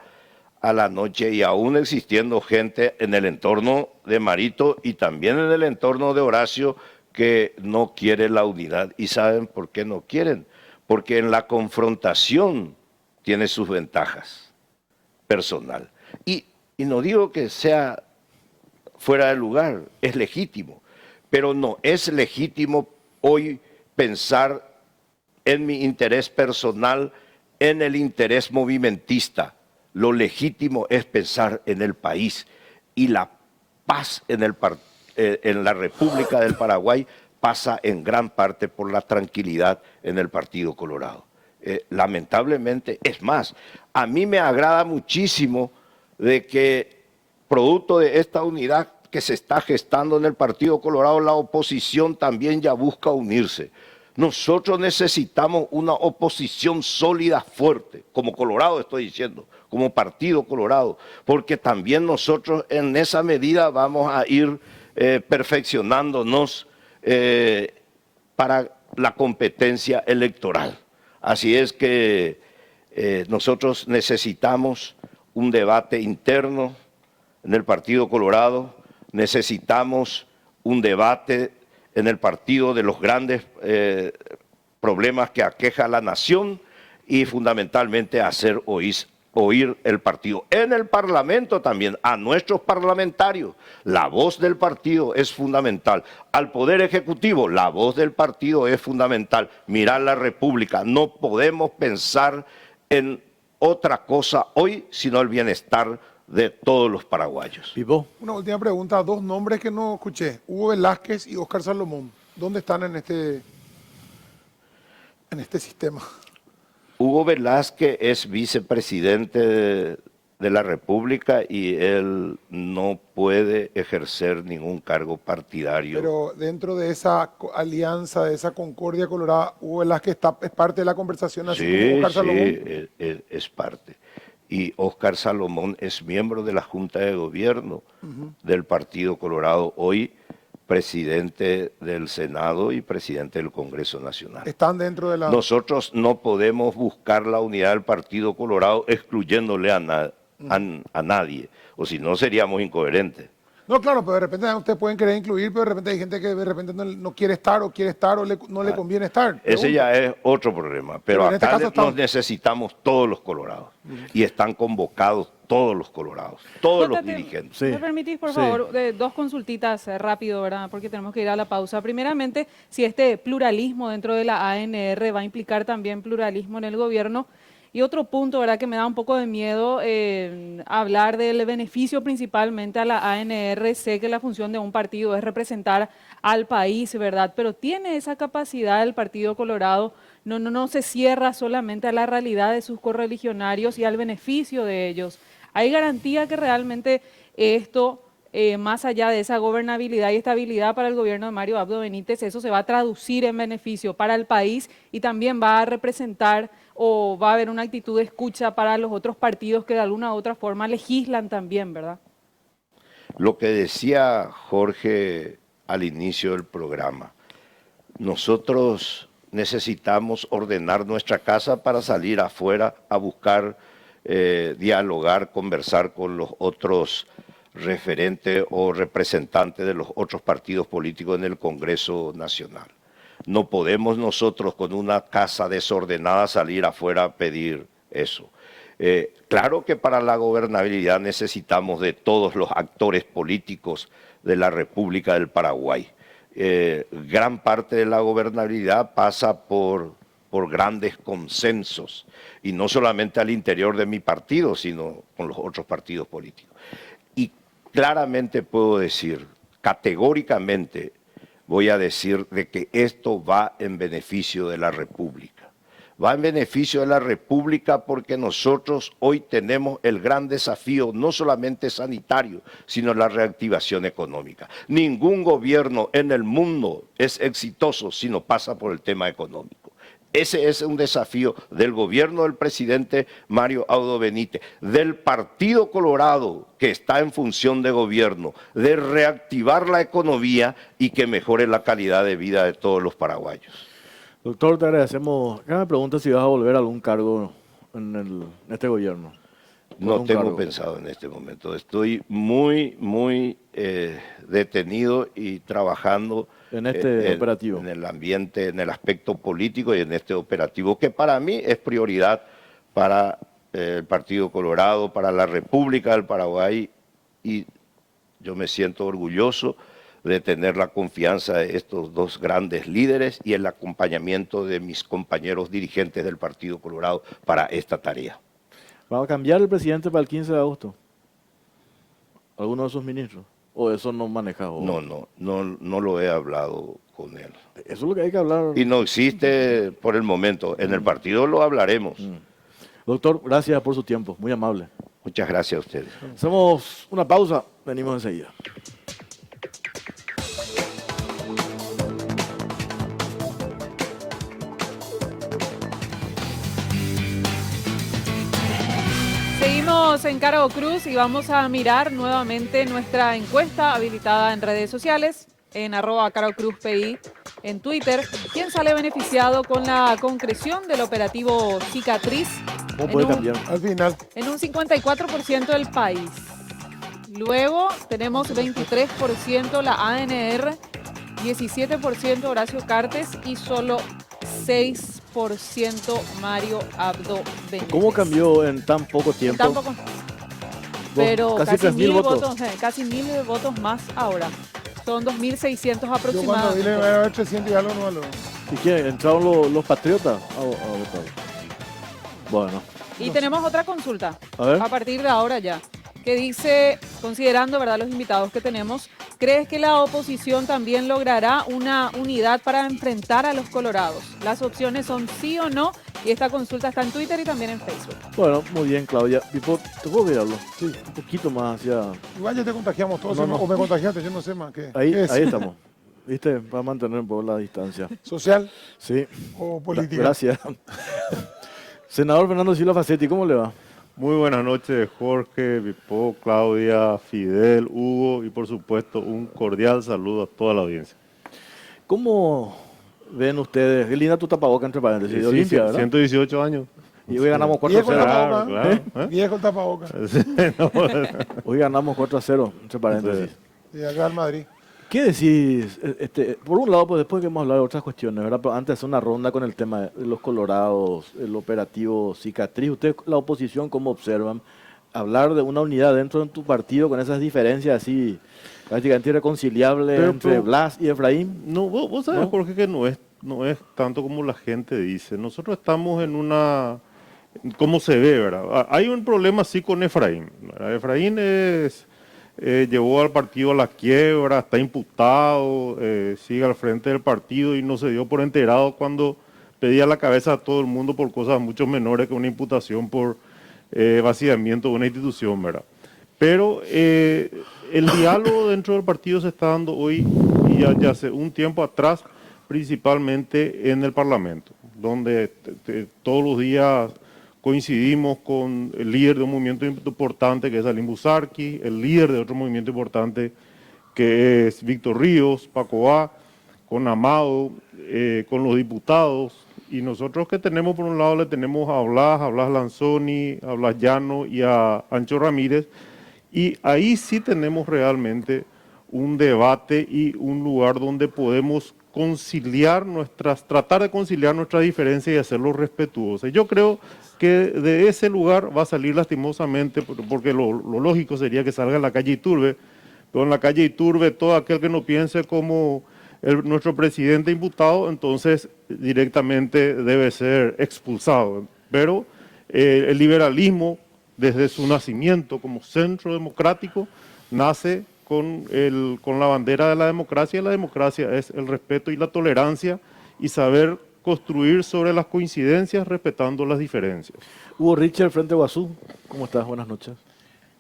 a la noche, y aún existiendo gente en el entorno de Marito y también en el entorno de Horacio que no quiere la unidad. ¿Y saben por qué no quieren? Porque en la confrontación tiene sus ventajas personal. Y no digo que sea fuera de lugar, es legítimo, pero no es legítimo hoy pensar en mi interés personal, en el interés movimentista. Lo legítimo es pensar en el país, y la paz en la República del Paraguay pasa en gran parte por la tranquilidad en el Partido Colorado. Lamentablemente, es más, a mí me agrada muchísimo de que, producto de esta unidad que se está gestando en el Partido Colorado, la oposición también ya busca unirse. Nosotros necesitamos una oposición sólida, fuerte, como Colorado estoy diciendo, como Partido Colorado, porque también nosotros en esa medida vamos a ir perfeccionándonos para la competencia electoral. Así es que nosotros necesitamos un debate interno en el Partido Colorado, necesitamos un debate en el partido de los grandes problemas que aqueja a la nación, y fundamentalmente hacer oír el partido. En el Parlamento también, a nuestros parlamentarios, la voz del partido es fundamental. Al Poder Ejecutivo, la voz del partido es fundamental. Mirar la República, no podemos pensar en otra cosa hoy, sino el bienestar de todos los paraguayos. Pipo. Una última pregunta, dos nombres que no escuché, Hugo Velázquez y Óscar Salomón. ¿Dónde están en este sistema? Hugo Velázquez es vicepresidente de la República y él no puede ejercer ningún cargo partidario. Pero dentro de esa alianza, de esa concordia colorada, Hugo Velázquez es parte de la conversación, así como Óscar Salomón. Sí, es parte. Y Óscar Salomón es miembro de la Junta de Gobierno del Partido Colorado, hoy presidente del Senado y presidente del Congreso Nacional. Están dentro de la... Nosotros no podemos buscar la unidad del Partido Colorado excluyéndole a nadie, o si no seríamos incoherentes. No, claro, pero de repente ustedes pueden querer incluir, pero de repente hay gente que de repente no quiere estar o quiere estar o no le conviene estar. Ese ya es otro problema, pero en este acá caso nos necesitamos todos los colorados y están convocados todos los colorados, todos los dirigentes. ¿Me permitís, por favor, dos consultitas rápido, ¿verdad? Porque tenemos que ir a la pausa. Primeramente, si este pluralismo dentro de la ANR va a implicar también pluralismo en el gobierno. Y otro punto, ¿verdad?, que me da un poco de miedo hablar del beneficio principalmente a la ANR. Sé que la función de un partido es representar al país, ¿verdad? Pero tiene esa capacidad el Partido Colorado, no se cierra solamente a la realidad de sus correligionarios y al beneficio de ellos. ¿Hay garantía que realmente esto, más allá de esa gobernabilidad y estabilidad para el gobierno de Mario Abdo Benítez, eso se va a traducir en beneficio para el país y también va a representar o va a haber una actitud de escucha para los otros partidos que de alguna u otra forma legislan también, ¿verdad? Lo que decía Jorge al inicio del programa, nosotros necesitamos ordenar nuestra casa para salir afuera a buscar, dialogar, conversar con los otros referentes o representantes de los otros partidos políticos en el Congreso Nacional. No podemos nosotros con una casa desordenada salir afuera a pedir eso. Claro que para la gobernabilidad necesitamos de todos los actores políticos de la República del Paraguay. Gran parte de la gobernabilidad pasa por grandes consensos, y no solamente al interior de mi partido, sino con los otros partidos políticos. Y claramente puedo decir, categóricamente, voy a decir de que esto va en beneficio de la República. Va en beneficio de la República porque nosotros hoy tenemos el gran desafío, no solamente sanitario, sino la reactivación económica. Ningún gobierno en el mundo es exitoso si no pasa por el tema económico. Ese es un desafío del gobierno del presidente Mario Abdo Benítez, del Partido Colorado que está en función de gobierno, de reactivar la economía y que mejore la calidad de vida de todos los paraguayos. Doctor, te agradecemos. Acá me pregunta si vas a volver a algún cargo en este gobierno. No tengo pensado en este momento. Estoy muy detenido y trabajando en este operativo, en el ambiente, en el aspecto político y en este operativo que para mí es prioridad para el Partido Colorado, para la República del Paraguay, y yo me siento orgulloso de tener la confianza de estos dos grandes líderes y el acompañamiento de mis compañeros dirigentes del Partido Colorado para esta tarea. ¿Va a cambiar el presidente para el 15 de agosto? ¿Alguno de sus ministros? ¿O eso no maneja? ¿O? No lo he hablado con él. Eso es lo que hay que hablar. Y no existe por el momento. En el partido lo hablaremos. Doctor, gracias por su tiempo. Muy amable. Muchas gracias a ustedes. Hacemos una pausa. Venimos enseguida. Seguimos en Caro Cruz y vamos a mirar nuevamente nuestra encuesta habilitada en redes sociales, en @CaroCruzPI, en Twitter. ¿Quién sale beneficiado con la concreción del operativo Cicatriz? ¿Cómo puede cambiar? Al final. En un 54% del país. Luego tenemos 23% la ANR, 17% Horacio Cartes y solo 6% Mario Abdo Benítez. ¿Cómo cambió en tan poco tiempo? Tampoco. Pero casi 3.000 votos. Casi 1.000 votos más ahora. Son 2.600 Yo cuando aproximadamente. vi le voy a ver 300 y algo no valor. ¿Y quién? ¿Entraron los patriotas a votar? Bueno. Y tenemos otra consulta. A ver. A partir de ahora ya. Que dice, considerando, ¿verdad?, los invitados que tenemos, ¿crees que la oposición también logrará una unidad para enfrentar a los colorados? Las opciones son sí o no, y esta consulta está en Twitter y también en Facebook. Bueno, muy bien, Claudia. Pipo, ¿te puedo mirarlo? Sí, un poquito más hacia... Igual ya te contagiamos todos, No. o me contagiaste, yo no sé más qué. Ahí, ¿Qué es? ahí estamos. ¿Viste? Para mantener un poco la distancia. ¿Social Sí. o política? Gracias. Senador Fernando Silva Facetti, ¿cómo le va? Muy buenas noches, Jorge, Pipo, Claudia, Fidel, Hugo y por supuesto un cordial saludo a toda la audiencia. ¿Cómo ven ustedes? Qué linda tu tapaboca, entre paréntesis, de Sí, Olimpia, ¿verdad? 118 años. Y hoy ganamos Viejo el 4-0. tapabocas. Claro, Viejo el tapabocas. Hoy ganamos 4-0, entre paréntesis. Y acá al Madrid. ¿Qué decís? Por un lado, pues después que hemos hablado de otras cuestiones, ¿verdad? Pero antes de hacer una ronda con el tema de los colorados, el operativo Cicatriz, ustedes, la oposición, ¿cómo observan? Hablar de una unidad dentro de tu partido con esas diferencias así prácticamente irreconciliables entre Blas y Efraín. No, vos sabés, ¿No? Jorge, que no es tanto como la gente dice. Nosotros estamos en una... ¿Cómo se ve, verdad? Hay un problema sí con Efraín, ¿verdad? Efraín llevó al partido a la quiebra, está imputado, sigue al frente del partido y no se dio por enterado cuando pedía la cabeza a todo el mundo por cosas mucho menores que una imputación por vaciamiento de una institución, ¿verdad? Pero el diálogo dentro del partido se está dando hoy y ya hace un tiempo atrás, principalmente en el Parlamento, donde todos los días coincidimos con el líder de un movimiento importante que es Salim Busarqui, el líder de otro movimiento importante que es Víctor Ríos, Paco A, con Amado, con los diputados, y nosotros que tenemos por un lado le tenemos a Blas Lanzoni, a Blas Llano y a Ancho Ramírez, y ahí sí tenemos realmente un debate y un lugar donde podemos tratar de conciliar nuestras diferencias y hacerlo respetuosas. Yo creo que de ese lugar va a salir lastimosamente, porque lo lógico sería que salga en la calle Iturbe, pero en la calle Iturbe todo aquel que no piense como nuestro presidente imputado, entonces directamente debe ser expulsado. Pero el liberalismo, desde su nacimiento como centro democrático, nace con la bandera de la democracia, y la democracia es el respeto y la tolerancia y saber construir sobre las coincidencias respetando las diferencias. Hugo Richard, Frente Guazú, ¿cómo estás? Buenas noches.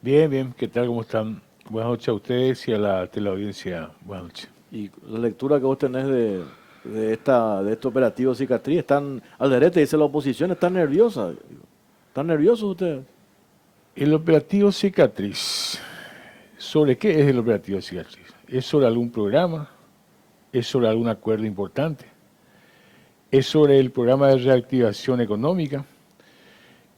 Bien, ¿qué tal? ¿Cómo están? Buenas noches a ustedes y a la teleaudiencia. Buenas noches. Y la lectura que vos tenés de de este operativo Cicatriz? Están, Alderete dice la oposición, está nerviosa. ¿Están nerviosos ustedes? El operativo Cicatriz. ¿Sobre qué es el operativo Cicatriz? ¿Es sobre algún programa? ¿Es sobre algún acuerdo importante? ¿Es sobre el programa de reactivación económica?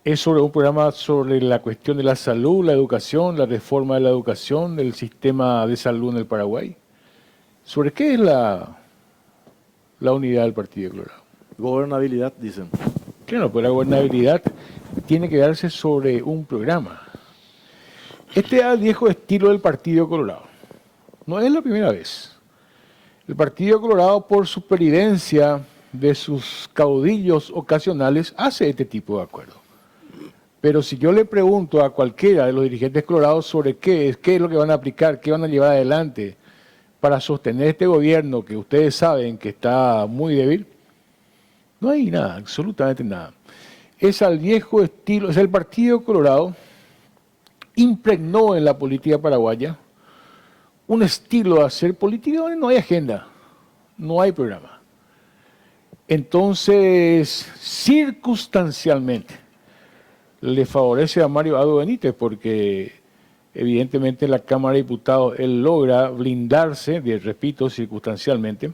¿Es sobre un programa sobre la cuestión de la salud, la educación, la reforma de la educación, del sistema de salud en el Paraguay? ¿Sobre qué es la unidad del Partido Colorado? Gobernabilidad, dicen. Claro, pues la gobernabilidad tiene que darse sobre un programa. Este es el viejo estilo del Partido Colorado. No es la primera vez. El Partido Colorado, por supervivencia de sus caudillos ocasionales, hace este tipo de acuerdos. Pero si yo le pregunto a cualquiera de los dirigentes colorados sobre qué es lo que van a aplicar, qué van a llevar adelante para sostener este gobierno que ustedes saben que está muy débil, no hay nada, absolutamente nada. Es al viejo estilo, es el Partido Colorado impregnó en la política paraguaya un estilo de hacer política donde no hay agenda, no hay programa. Entonces, circunstancialmente, le favorece a Mario Abdo Benítez porque evidentemente en la Cámara de Diputados él logra blindarse, repito, circunstancialmente,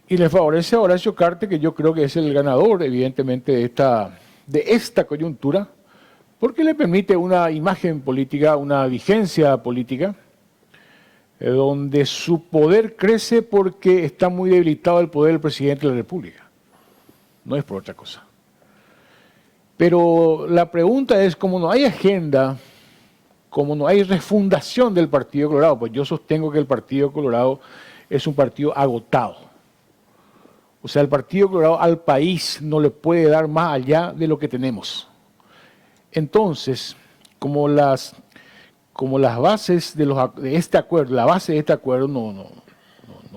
y le favorece a Horacio Cartes, que yo creo que es el ganador evidentemente de esta coyuntura, porque le permite una imagen política, una vigencia política, donde su poder crece porque está muy debilitado el poder del presidente de la República. No es por otra cosa. Pero la pregunta es, como no hay agenda, como no hay refundación del Partido Colorado, pues yo sostengo que el Partido Colorado es un partido agotado. O sea, el Partido Colorado al país no le puede dar más allá de lo que tenemos. Entonces, como las bases de este acuerdo, la base de este acuerdo no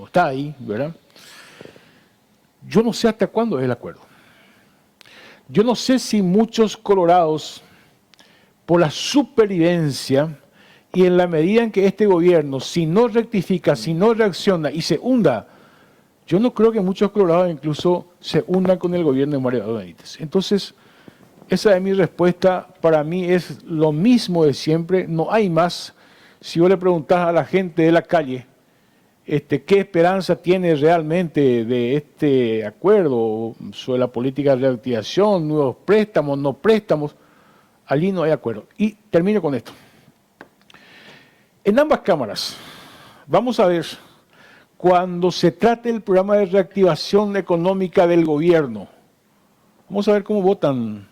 está ahí, ¿verdad? Yo no sé hasta cuándo es el acuerdo. Yo no sé si muchos colorados, por la supervivencia y en la medida en que este gobierno, si no rectifica, si no reacciona y se hunda, yo no creo que muchos colorados incluso se hundan con el gobierno de Mario Abdo Benítez. Entonces, esa es mi respuesta. Para mí es lo mismo de siempre, no hay más. Si vos le preguntás a la gente de la calle qué esperanza tiene realmente de este acuerdo sobre la política de reactivación, nuevos préstamos, no préstamos, allí no hay acuerdo. Y termino con esto. En ambas cámaras, vamos a ver, cuando se trate el programa de reactivación económica del gobierno, vamos a ver cómo votan.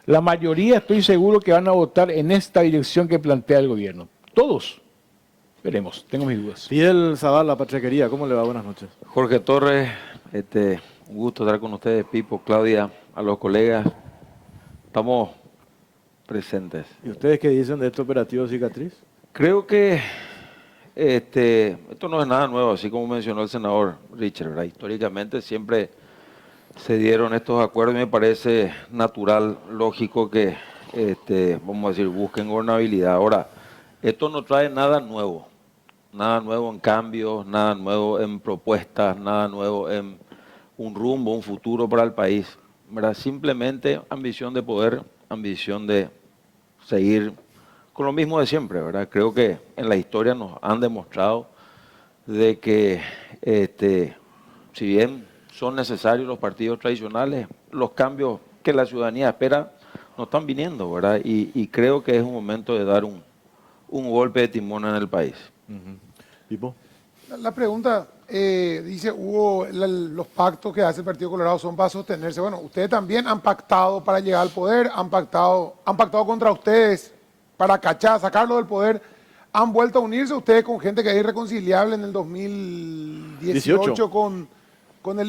La mayoría estoy seguro que van a votar en esta dirección que plantea el gobierno. Todos. Veremos, tengo mis dudas. Fidel Zavala, Pachequería, ¿cómo le va? Buenas noches. Jorge Torres, un gusto estar con ustedes, Pipo, Claudia, a los colegas. Estamos presentes. ¿Y ustedes qué dicen de este operativo Cicatriz? Creo que esto no es nada nuevo, así como mencionó el senador Richard, ¿verdad? Históricamente siempre se dieron estos acuerdos y me parece natural, lógico que, vamos a decir, busquen gobernabilidad. Ahora, esto no trae nada nuevo en cambios, nada nuevo en propuestas, nada nuevo en un rumbo, un futuro para el país, ¿verdad? Simplemente ambición de poder, ambición de seguir con lo mismo de siempre, ¿verdad? Creo que en la historia nos han demostrado de que, si bien son necesarios los partidos tradicionales, los cambios que la ciudadanía espera no están viniendo, ¿verdad? Y creo que es un momento de dar un golpe de timón en el país. ¿Tipo? La pregunta, dice, los pactos que hace el Partido Colorado son para sostenerse. Bueno, ustedes también han pactado para llegar al poder, han pactado contra ustedes para sacarlo del poder. Han vuelto a unirse ustedes con gente que es irreconciliable en el 2018 con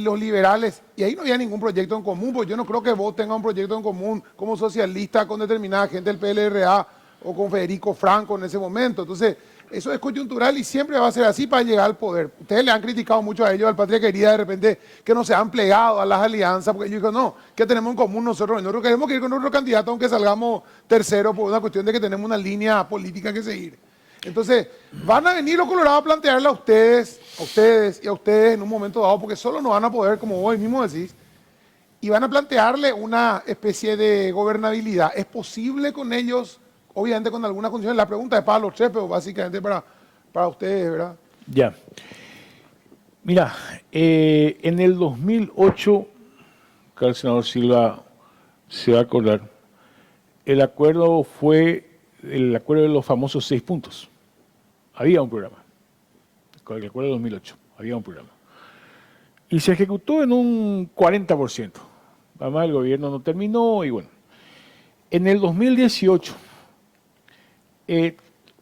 los liberales, y ahí no había ningún proyecto en común, porque yo no creo que vos tengas un proyecto en común como socialista con determinada gente del PLRA o con Federico Franco en ese momento. Entonces, eso es coyuntural y siempre va a ser así para llegar al poder. Ustedes le han criticado mucho a ellos, al Patria Querida, de repente, que no se han plegado a las alianzas, porque ellos digo, no, ¿qué tenemos en común nosotros? Nosotros queremos ir con nuestro candidato, aunque salgamos tercero, por una cuestión de que tenemos una línea política que seguir. Entonces, van a venir los colorados a plantearle a ustedes y a ustedes en un momento dado, porque solo no van a poder, como vos mismo decís, y van a plantearle una especie de gobernabilidad. ¿Es posible con ellos, obviamente con algunas condiciones? La pregunta es para los tres, pero básicamente para ustedes, ¿verdad? Ya. Mira, en el 2008, que el senador Silva se va a acordar, el acuerdo fue el acuerdo de los famosos 6 puntos. Había un programa. Con el acuerdo de 2008, había un programa. Y se ejecutó en un 40%. Además, el gobierno no terminó y bueno. En el 2018, te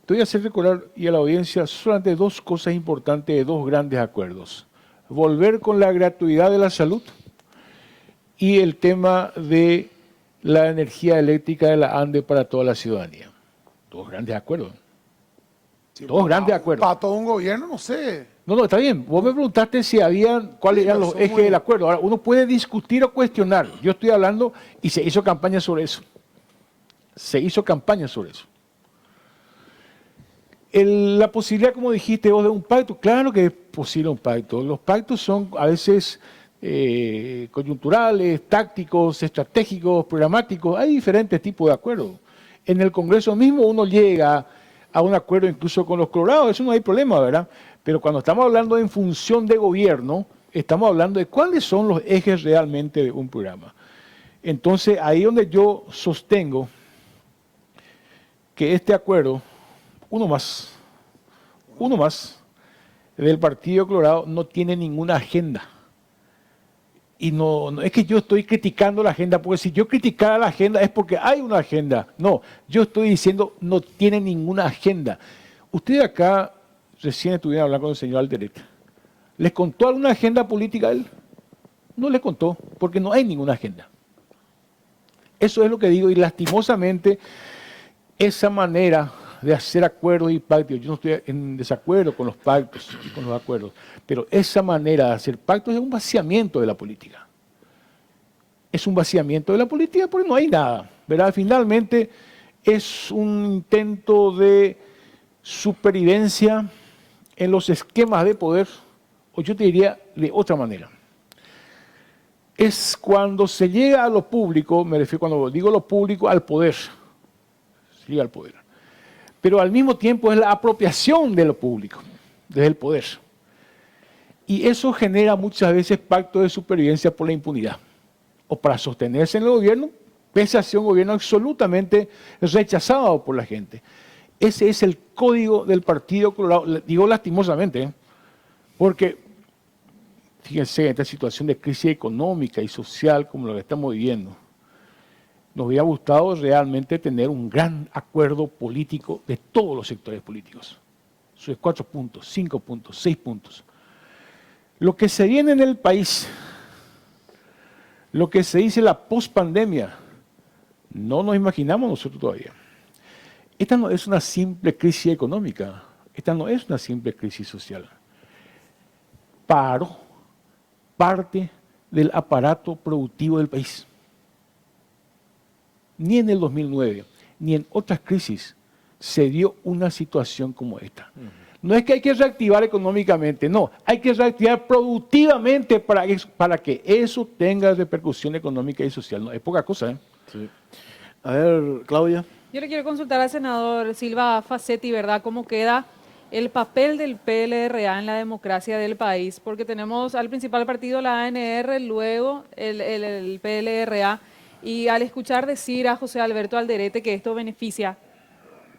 voy a hacer recordar y a la audiencia solamente 2 cosas importantes de 2 grandes acuerdos. Volver con la gratuidad de la salud y el tema de la energía eléctrica de la ANDE para toda la ciudadanía. 2 grandes acuerdos. Sí, 2 grandes acuerdos. Para todo un gobierno, no sé. No, está bien. Vos me preguntaste si habían, cuáles eran los ejes del acuerdo. Ahora, uno puede discutir o cuestionar. Yo estoy hablando y se hizo campaña sobre eso. Se hizo campaña sobre eso. La posibilidad, como dijiste vos, de un pacto, claro que es posible un pacto. Los pactos son a veces coyunturales, tácticos, estratégicos, programáticos. Hay diferentes tipos de acuerdos. En el Congreso mismo uno llega a un acuerdo incluso con los colorados, eso no hay problema, ¿verdad? Pero cuando estamos hablando en función de gobierno, estamos hablando de cuáles son los ejes realmente de un programa. Entonces, ahí donde yo sostengo que este acuerdo, uno más, del Partido Colorado no tiene ninguna agenda. Y no es que yo estoy criticando la agenda, porque si yo criticara la agenda es porque hay una agenda. No, yo estoy diciendo no tiene ninguna agenda. Ustedes acá recién estuvieron hablando con el señor Alderete. ¿Les contó alguna agenda política a él? No le contó, porque no hay ninguna agenda. Eso es lo que digo, y lastimosamente esa manera de hacer acuerdos y pactos, yo no estoy en desacuerdo con los pactos y con los acuerdos, pero esa manera de hacer pactos es un vaciamiento de la política. Es un vaciamiento de la política porque no hay nada, ¿verdad? Finalmente es un intento de supervivencia en los esquemas de poder, o yo te diría de otra manera. Es cuando se llega a lo público, me refiero cuando digo lo público, al poder. Se llega al poder. Pero al mismo tiempo es la apropiación de lo público, desde el poder. Y eso genera muchas veces pactos de supervivencia por la impunidad. O para sostenerse en el gobierno, pese a ser un gobierno absolutamente rechazado por la gente. Ese es el código del Partido Colorado, digo lastimosamente, porque fíjense, en esta situación de crisis económica y social como la que estamos viviendo, nos hubiera gustado realmente tener un gran acuerdo político de todos los sectores políticos. Sus 4 puntos, 5 puntos, 6 puntos. Lo que se viene en el país, lo que se dice la pospandemia, no nos imaginamos nosotros todavía. Esta no es una simple crisis económica, esta no es una simple crisis social. Paro, parte del aparato productivo del país. Ni en el 2009, ni en otras crisis se dio una situación como esta. No es que hay que reactivar económicamente, no, hay que reactivar productivamente para que eso tenga repercusión económica y social. No, es poca cosa, ¿eh? Sí. A ver, Claudia. Yo le quiero consultar al senador Silva Facetti, ¿verdad? ¿Cómo queda el papel del PLRA en la democracia del país? Porque tenemos al principal partido, la ANR, luego el PLRA. Y al escuchar decir a José Alberto Alderete que esto beneficia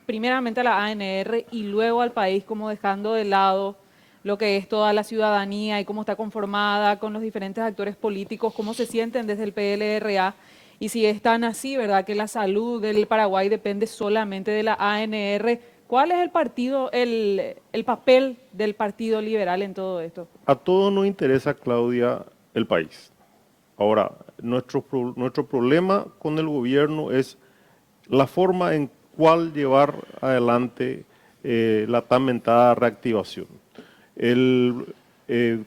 primeramente a la ANR y luego al país, como dejando de lado lo que es toda la ciudadanía y cómo está conformada con los diferentes actores políticos, cómo se sienten desde el PLRA y si están así, ¿verdad? Que la salud del Paraguay depende solamente de la ANR. ¿Cuál es el papel del Partido Liberal en todo esto? A todos nos interesa, Claudia, el país. Ahora, nuestro problema con el gobierno es la forma en cual llevar adelante la tan mentada reactivación.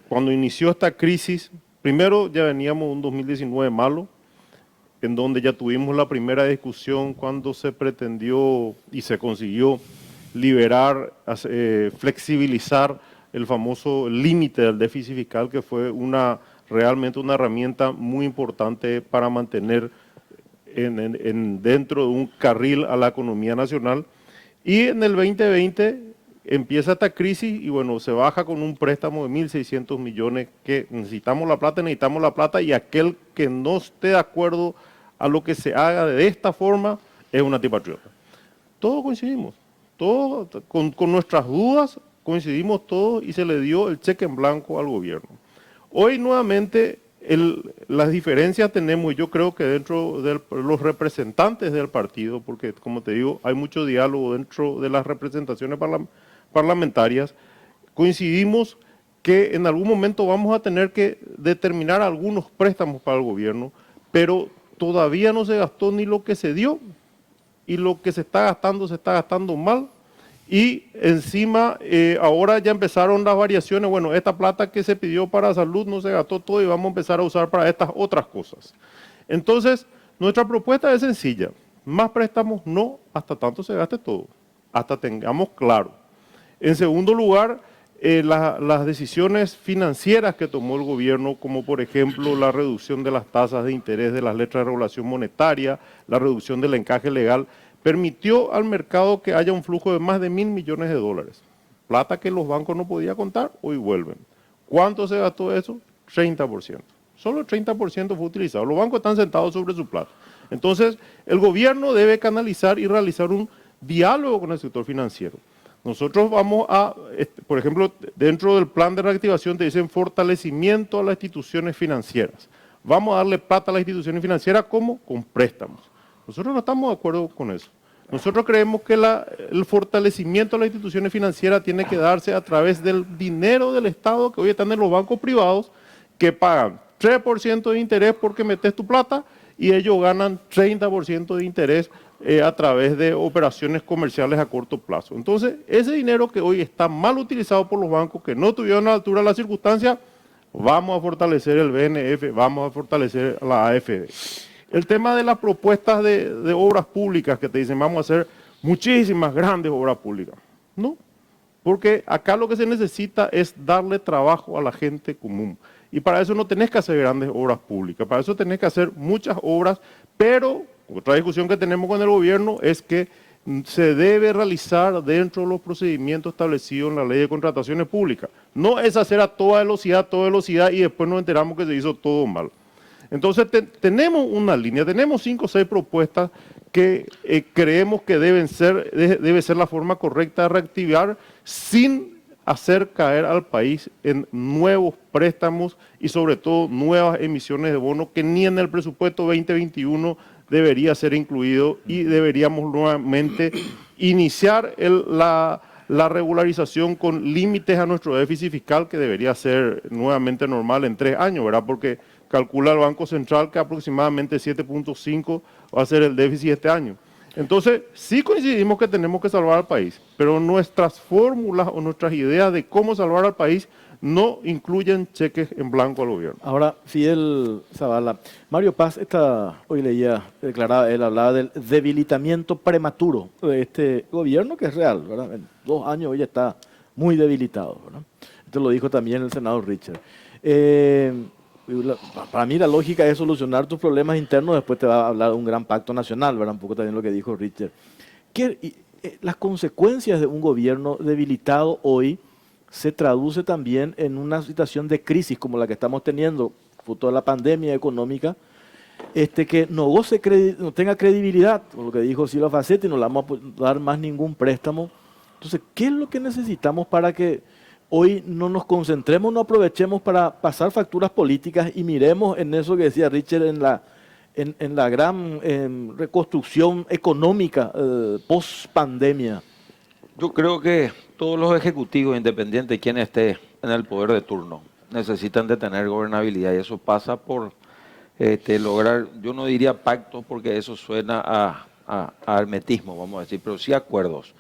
Cuando inició esta crisis, primero ya veníamos de un 2019 malo, en donde ya tuvimos la primera discusión cuando se pretendió y se consiguió liberar, flexibilizar el famoso límite del déficit fiscal, que fue realmente una herramienta muy importante para mantener dentro de un carril a la economía nacional. Y en el 2020 empieza esta crisis y bueno, se baja con un préstamo de 1.600 millones que necesitamos la plata y aquel que no esté de acuerdo a lo que se haga de esta forma es un antipatriota. Todos coincidimos, todos con nuestras dudas coincidimos todos y se le dio el cheque en blanco al gobierno. Hoy nuevamente las diferencias tenemos, yo creo que dentro de los representantes del partido, porque como te digo, hay mucho diálogo dentro de las representaciones parlamentarias, coincidimos que en algún momento vamos a tener que determinar algunos préstamos para el gobierno, pero todavía no se gastó ni lo que se dio y lo que se está gastando mal. Y encima, ahora ya empezaron las variaciones, bueno, esta plata que se pidió para salud no se gastó todo y vamos a empezar a usar para estas otras cosas. Entonces, nuestra propuesta es sencilla, más préstamos no hasta tanto se gaste todo, hasta tengamos claro. En segundo lugar, las decisiones financieras que tomó el gobierno, como por ejemplo la reducción de las tasas de interés de las letras de regulación monetaria, la reducción del encaje legal, permitió al mercado que haya un flujo de más de 1.000 millones de dólares. Plata que los bancos no podían contar, hoy vuelven. ¿Cuánto se gastó eso? 30%. Solo el 30% fue utilizado. Los bancos están sentados sobre su plata. Entonces, el gobierno debe canalizar y realizar un diálogo con el sector financiero. Nosotros vamos a, por ejemplo, dentro del plan de reactivación te dicen fortalecimiento a las instituciones financieras. Vamos a darle plata a las instituciones financieras, ¿cómo? Con préstamos. Nosotros no estamos de acuerdo con eso. Nosotros creemos que el fortalecimiento de las instituciones financieras tiene que darse a través del dinero del Estado que hoy están en los bancos privados, que pagan 3% de interés porque metes tu plata y ellos ganan 30% de interés a través de operaciones comerciales a corto plazo. Entonces, ese dinero que hoy está mal utilizado por los bancos, que no tuvieron a la altura de las circunstancias, vamos a fortalecer el BNF, vamos a fortalecer la AFD. El tema de las propuestas de obras públicas que te dicen vamos a hacer muchísimas grandes obras públicas. No, porque acá lo que se necesita es darle trabajo a la gente común. Y para eso no tenés que hacer grandes obras públicas, para eso tenés que hacer muchas obras, pero otra discusión que tenemos con el gobierno es que se debe realizar dentro de los procedimientos establecidos en la ley de contrataciones públicas. No es hacer a toda velocidad y después nos enteramos que se hizo todo mal. Entonces tenemos una línea, tenemos 5 o 6 propuestas que creemos que debe ser la forma correcta de reactivar sin hacer caer al país en nuevos préstamos y sobre todo nuevas emisiones de bonos que ni en el presupuesto 2021 debería ser incluido y deberíamos nuevamente iniciar la regularización con límites a nuestro déficit fiscal que debería ser nuevamente normal en 3 años, ¿verdad? Porque calcula el Banco Central que aproximadamente 7.5 va a ser el déficit este año. Entonces, sí coincidimos que tenemos que salvar al país, pero nuestras fórmulas o nuestras ideas de cómo salvar al país no incluyen cheques en blanco al gobierno. Ahora, Fidel Zavala, Mario Paz, hoy leía, declaraba, él hablaba del debilitamiento prematuro de este gobierno, que es real, ¿verdad? En 2 años hoy está muy debilitado, ¿verdad? Esto lo dijo también el senador Richard. Para mí la lógica es solucionar tus problemas internos, después te va a hablar de un gran pacto nacional, ¿verdad? Un poco también lo que dijo Richard. Las consecuencias de un gobierno debilitado hoy se traduce también en una situación de crisis como la que estamos teniendo, fruto de la pandemia económica, que no tenga credibilidad, por lo que dijo Silva Facetti, no le vamos a dar más ningún préstamo. Entonces, ¿qué es lo que necesitamos para que hoy no nos concentremos, no aprovechemos para pasar facturas políticas y miremos en eso que decía Richard, en la gran reconstrucción económica post-pandemia? Yo creo que todos los ejecutivos, independiente de quién esté en el poder de turno, necesitan de tener gobernabilidad y eso pasa por lograr, yo no diría pactos porque eso suena a hermetismo, vamos a decir, pero sí acuerdos,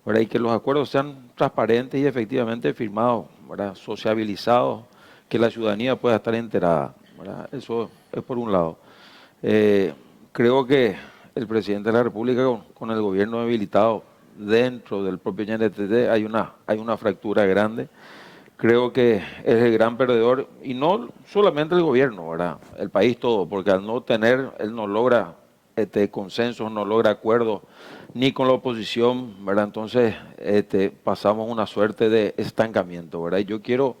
¿verdad? Y que los acuerdos sean transparentes y efectivamente firmados, ¿verdad? Sociabilizados, que la ciudadanía pueda estar enterada, ¿verdad? Eso es por un lado. Creo que el presidente de la República con el gobierno debilitado dentro del propio NTT hay una fractura grande. Creo que es el gran perdedor, y no solamente el gobierno, ¿verdad? El país todo, porque al no tener, él no logra consensos, no logra acuerdos, ni con la oposición, ¿verdad? Entonces pasamos una suerte de estancamiento, ¿verdad? Y yo quiero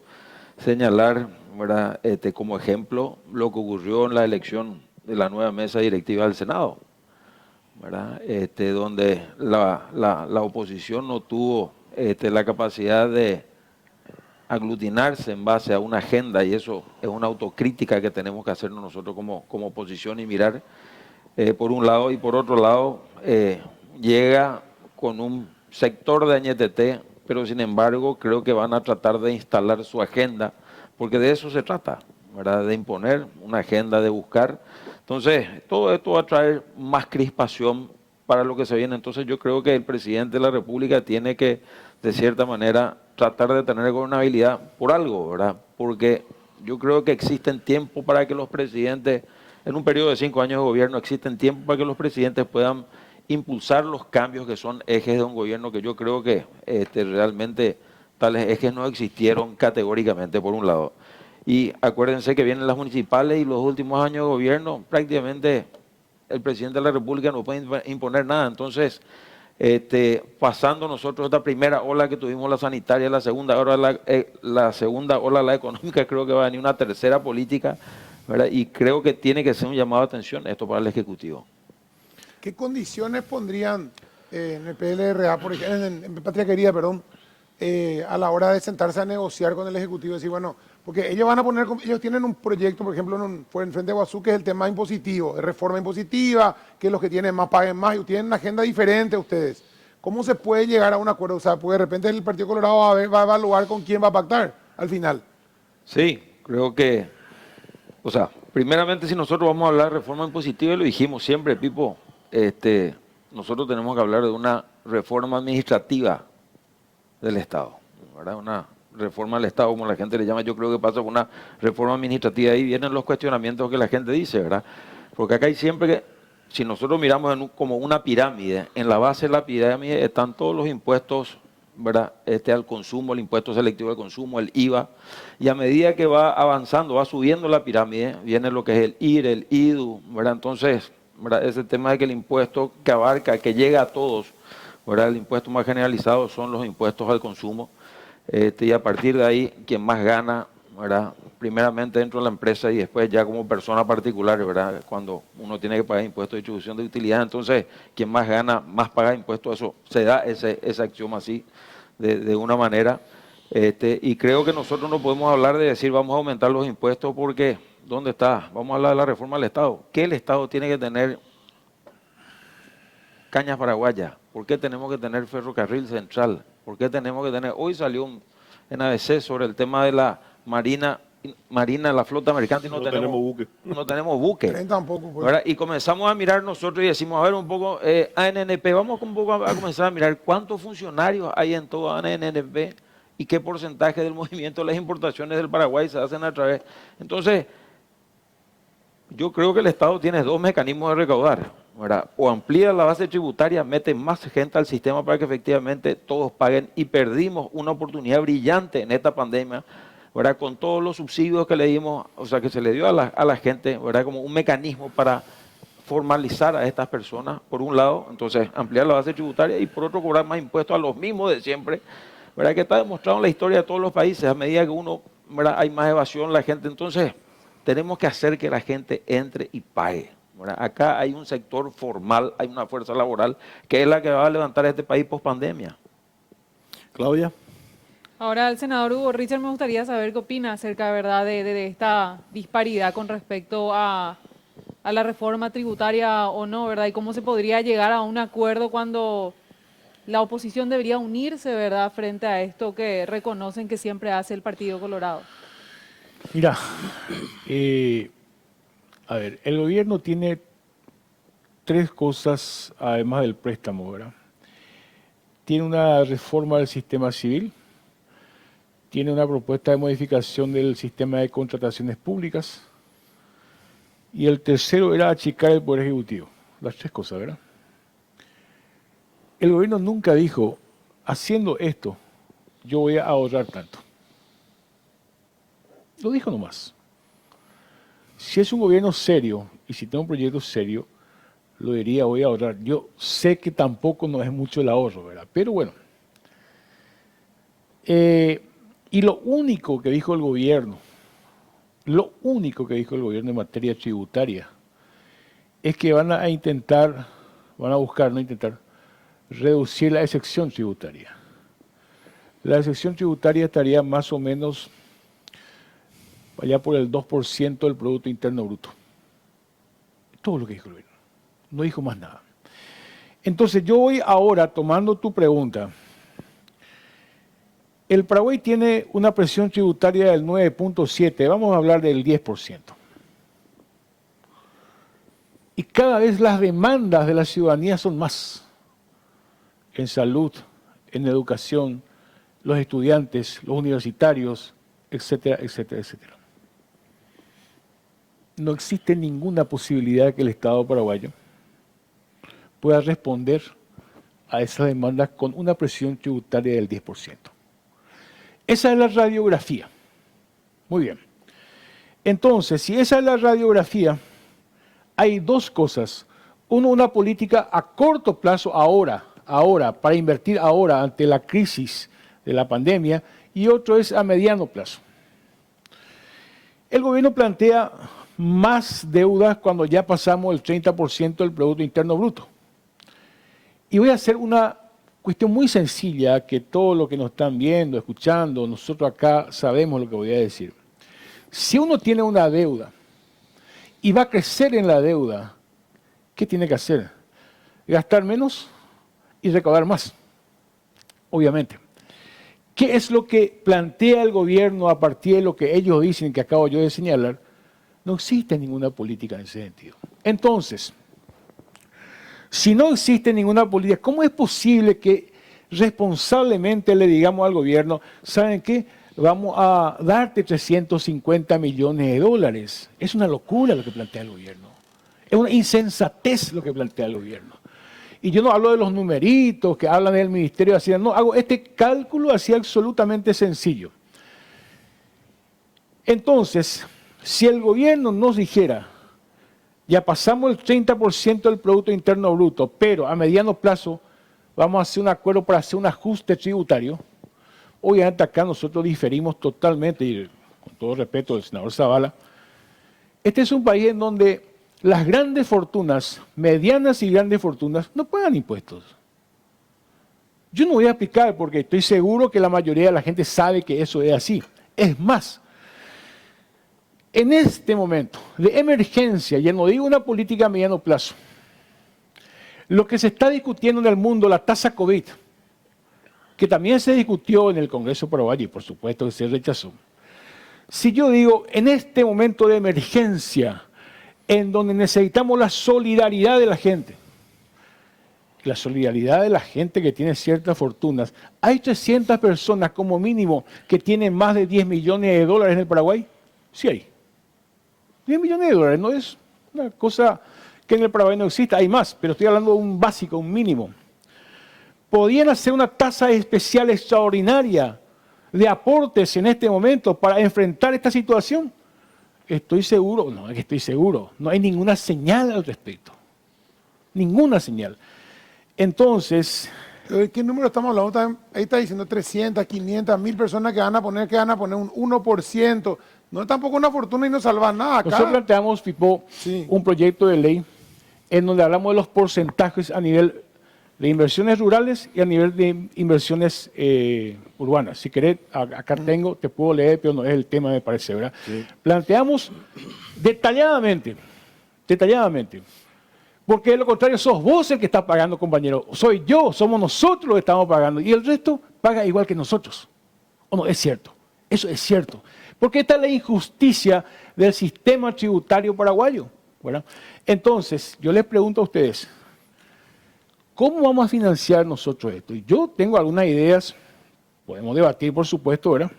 señalar, ¿verdad? Como ejemplo lo que ocurrió en la elección de la nueva mesa directiva del Senado, ¿verdad? Donde la oposición no tuvo la capacidad de aglutinarse en base a una agenda, y eso es una autocrítica que tenemos que hacernos nosotros como oposición y mirar por un lado, y por otro lado llega con un sector de NTT, pero sin embargo creo que van a tratar de instalar su agenda, porque de eso se trata, ¿verdad? De imponer una agenda, de buscar. Entonces, todo esto va a traer más crispación para lo que se viene. Entonces, yo creo que el presidente de la República tiene que, de cierta manera, tratar de tener gobernabilidad por algo, ¿verdad? Porque yo creo que existen tiempos para que los presidentes, en un periodo de 5 años de gobierno, existen tiempos para que los presidentes puedan impulsar los cambios que son ejes de un gobierno, que yo creo que realmente tales ejes no existieron categóricamente, por un lado. Y acuérdense que vienen las municipales, y los últimos años de gobierno prácticamente el presidente de la República no puede imponer nada. Entonces, pasando nosotros esta primera ola que tuvimos, la sanitaria, la segunda ola la económica, creo que va a venir una tercera política, ¿verdad? Y creo que tiene que ser un llamado de atención esto para el Ejecutivo. ¿Qué condiciones pondrían en el PLRA, por ejemplo, en Patria Querida, perdón, a la hora de sentarse a negociar con el Ejecutivo? Decir, bueno, porque ellos tienen un proyecto, por ejemplo, en Frente de Guazú, que es el tema impositivo, de reforma impositiva, que los que tienen más paguen más, y tienen una agenda diferente ustedes. ¿Cómo se puede llegar a un acuerdo? O sea, porque de repente el Partido Colorado va a evaluar con quién va a pactar al final. Sí, creo que, o sea, primeramente, si nosotros vamos a hablar de reforma impositiva, y lo dijimos siempre, Pipo, nosotros tenemos que hablar de una reforma administrativa del Estado, ¿verdad? Una reforma del Estado, como la gente le llama. Yo creo que pasa por una reforma administrativa. Ahí vienen los cuestionamientos que la gente dice, ¿verdad? Porque acá hay siempre que, si nosotros miramos como una pirámide, en la base de la pirámide están todos los impuestos, ¿verdad? Al consumo, el impuesto selectivo al consumo, el IVA, y a medida que va avanzando, va subiendo la pirámide, viene lo que es el IR, el IDU, ¿verdad? Entonces, ¿verdad? Ese tema de que el impuesto que abarca, que llega a todos, ¿verdad? El impuesto más generalizado son los impuestos al consumo, y a partir de ahí, quien más gana, ¿verdad? Primeramente dentro de la empresa, y después ya como persona particular, ¿verdad? Cuando uno tiene que pagar impuestos de distribución de utilidad, entonces quien más gana, más paga impuestos. Eso se da esa acción así, de una manera. Y creo que nosotros no podemos hablar de decir vamos a aumentar los impuestos, porque ¿dónde está? Vamos a hablar de la reforma del Estado. ¿Qué el Estado tiene que tener? Cañas paraguayas. ¿Por qué tenemos que tener ferrocarril central? ¿Por qué tenemos que tener? Hoy salió en ABC sobre el tema de la marina, la flota mercante, y no tenemos buque. No tenemos buque. Tampoco, pues. ¿Verdad? Y comenzamos a mirar nosotros y decimos, a ver un poco, ANNP, vamos un poco a comenzar a mirar cuántos funcionarios hay en todo ANNP y qué porcentaje del movimiento de las importaciones del Paraguay se hacen a través. Entonces, yo creo que el Estado tiene dos mecanismos de recaudar, ¿verdad? O amplía la base tributaria, mete más gente al sistema para que efectivamente todos paguen, y perdimos una oportunidad brillante en esta pandemia, ¿verdad? Con todos los subsidios que le dimos, o sea, que se le dio a la gente, ¿verdad? Como un mecanismo para formalizar a estas personas, por un lado, entonces ampliar la base tributaria, y por otro cobrar más impuestos a los mismos de siempre, ¿verdad? Que está demostrado en la historia de todos los países. A medida que uno, ¿verdad? Hay más evasión, la gente, entonces tenemos que hacer que la gente entre y pague, ¿verdad? Acá hay un sector formal, hay una fuerza laboral que es la que va a levantar a este país post pandemia. Claudia. Ahora, el senador Hugo Richard, me gustaría saber qué opina acerca, ¿verdad?, de esta disparidad con respecto a la reforma tributaria o no, ¿verdad? Y cómo se podría llegar a un acuerdo cuando la oposición debería unirse, ¿verdad?, frente a esto que reconocen que siempre hace el Partido Colorado. Mira, a ver, el gobierno tiene tres cosas además del préstamo, ¿verdad? Tiene una reforma del sistema civil, tiene una propuesta de modificación del sistema de contrataciones públicas, y el tercero era achicar el Poder Ejecutivo. Las tres cosas, ¿verdad? El gobierno nunca dijo, haciendo esto, yo voy a ahorrar tanto. Lo dijo nomás. Si es un gobierno serio y si tengo un proyecto serio, lo diría, voy a ahorrar. Yo sé que tampoco no es mucho el ahorro, ¿verdad? Pero bueno. Y lo único que dijo el gobierno, en materia tributaria, es que van a intentar, reducir la excepción tributaria. La excepción tributaria estaría más o menos allá por el 2% del Producto Interno Bruto. Todo lo que dijo el gobierno. No dijo más nada. Entonces yo voy ahora, tomando tu pregunta, el Paraguay tiene una presión tributaria del 9.7%, vamos a hablar del 10%. Y cada vez las demandas de la ciudadanía son más. En salud, en educación, los estudiantes, los universitarios, etcétera, etcétera, etcétera. No existe ninguna posibilidad de que el Estado paraguayo pueda responder a esas demandas con una presión tributaria del 10%. Esa es la radiografía. Muy bien. Entonces, si esa es la radiografía, hay dos cosas. Uno, una política a corto plazo ahora, para invertir ahora ante la crisis de la pandemia, y otro es a mediano plazo. El gobierno plantea más deudas cuando ya pasamos el 30% del Producto Interno Bruto. Y voy a hacer una cuestión muy sencilla que todos los que nos están viendo, escuchando, nosotros acá sabemos lo que voy a decir. Si uno tiene una deuda y va a crecer en la deuda, ¿qué tiene que hacer? Gastar menos y recaudar más, obviamente. ¿Qué es lo que plantea el gobierno a partir de lo que ellos dicen que acabo yo de señalar? No existe ninguna política en ese sentido. Entonces, si no existe ninguna política, ¿cómo es posible que responsablemente le digamos al gobierno, ¿saben qué? Vamos a darte 350 millones de dólares. Es una locura lo que plantea el gobierno. Es una insensatez lo que plantea el gobierno. Y yo no hablo de los numeritos que hablan del Ministerio de Hacienda, no, hago este cálculo así absolutamente sencillo. Entonces, si el gobierno nos dijera, ya pasamos el 30% del Producto Interno Bruto, pero a mediano plazo vamos a hacer un acuerdo para hacer un ajuste tributario, obviamente acá nosotros diferimos totalmente, y con todo respeto del senador Zavala, este es un país en donde las grandes fortunas, medianas y grandes fortunas, no pagan impuestos. Yo no voy a explicar porque estoy seguro que la mayoría de la gente sabe que eso es así. Es más, en este momento de emergencia, ya no digo una política a mediano plazo, lo que se está discutiendo en el mundo, la tasa COVID, que también se discutió en el Congreso paraguayo y por supuesto que se rechazó. Si yo digo, en este momento de emergencia, en donde necesitamos la solidaridad de la gente que tiene ciertas fortunas, ¿hay 300 personas como mínimo que tienen más de 10 millones de dólares en el Paraguay? Sí hay. 10 millones de dólares no es una cosa que en el Paraguay no existe, hay más, pero estoy hablando de un básico, un mínimo. ¿Podrían hacer una tasa especial extraordinaria de aportes en este momento para enfrentar esta situación? Estoy seguro, no es que estoy seguro, no hay ninguna señal al respecto. Ninguna señal. Entonces, ¿de qué número estamos hablando? Ahí está diciendo 300, 500, 1000 personas que van a poner un 1%. No es tampoco una fortuna y no salva nada acá. Nosotros planteamos, Pipo, un proyecto de ley en donde hablamos de los porcentajes a nivel de inversiones rurales y a nivel de inversiones urbanas. Si querés, acá te puedo leer, pero no es el tema, me parece, ¿verdad? Sí. Planteamos detalladamente, porque de lo contrario sos vos el que está pagando, compañero, soy yo, somos nosotros los que estamos pagando, y el resto paga igual que nosotros. ¿O no? Es cierto, eso es cierto. Porque esta es la injusticia del sistema tributario paraguayo, ¿verdad? Entonces, yo les pregunto a ustedes, ¿cómo vamos a financiar nosotros esto? Y yo tengo algunas ideas, podemos debatir, por supuesto, ¿verdad?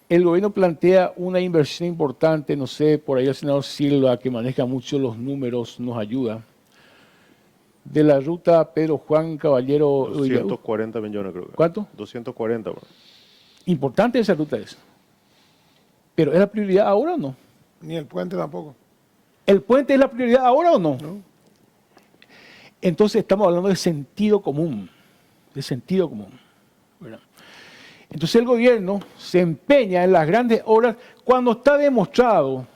El gobierno plantea una inversión importante, no sé, por ahí el senador Silva, que maneja mucho los números, nos ayuda. de la ruta Pedro Juan Caballero. 240 millones creo que. ¿Cuánto? 240, bueno. Importante esa ruta es. Pero ¿es la prioridad ahora o no? Ni el puente tampoco. ¿El puente es la prioridad ahora o no? No. Entonces estamos hablando de sentido común. De sentido común. ¿Verdad? Entonces el gobierno se empeña en las grandes obras cuando está demostrado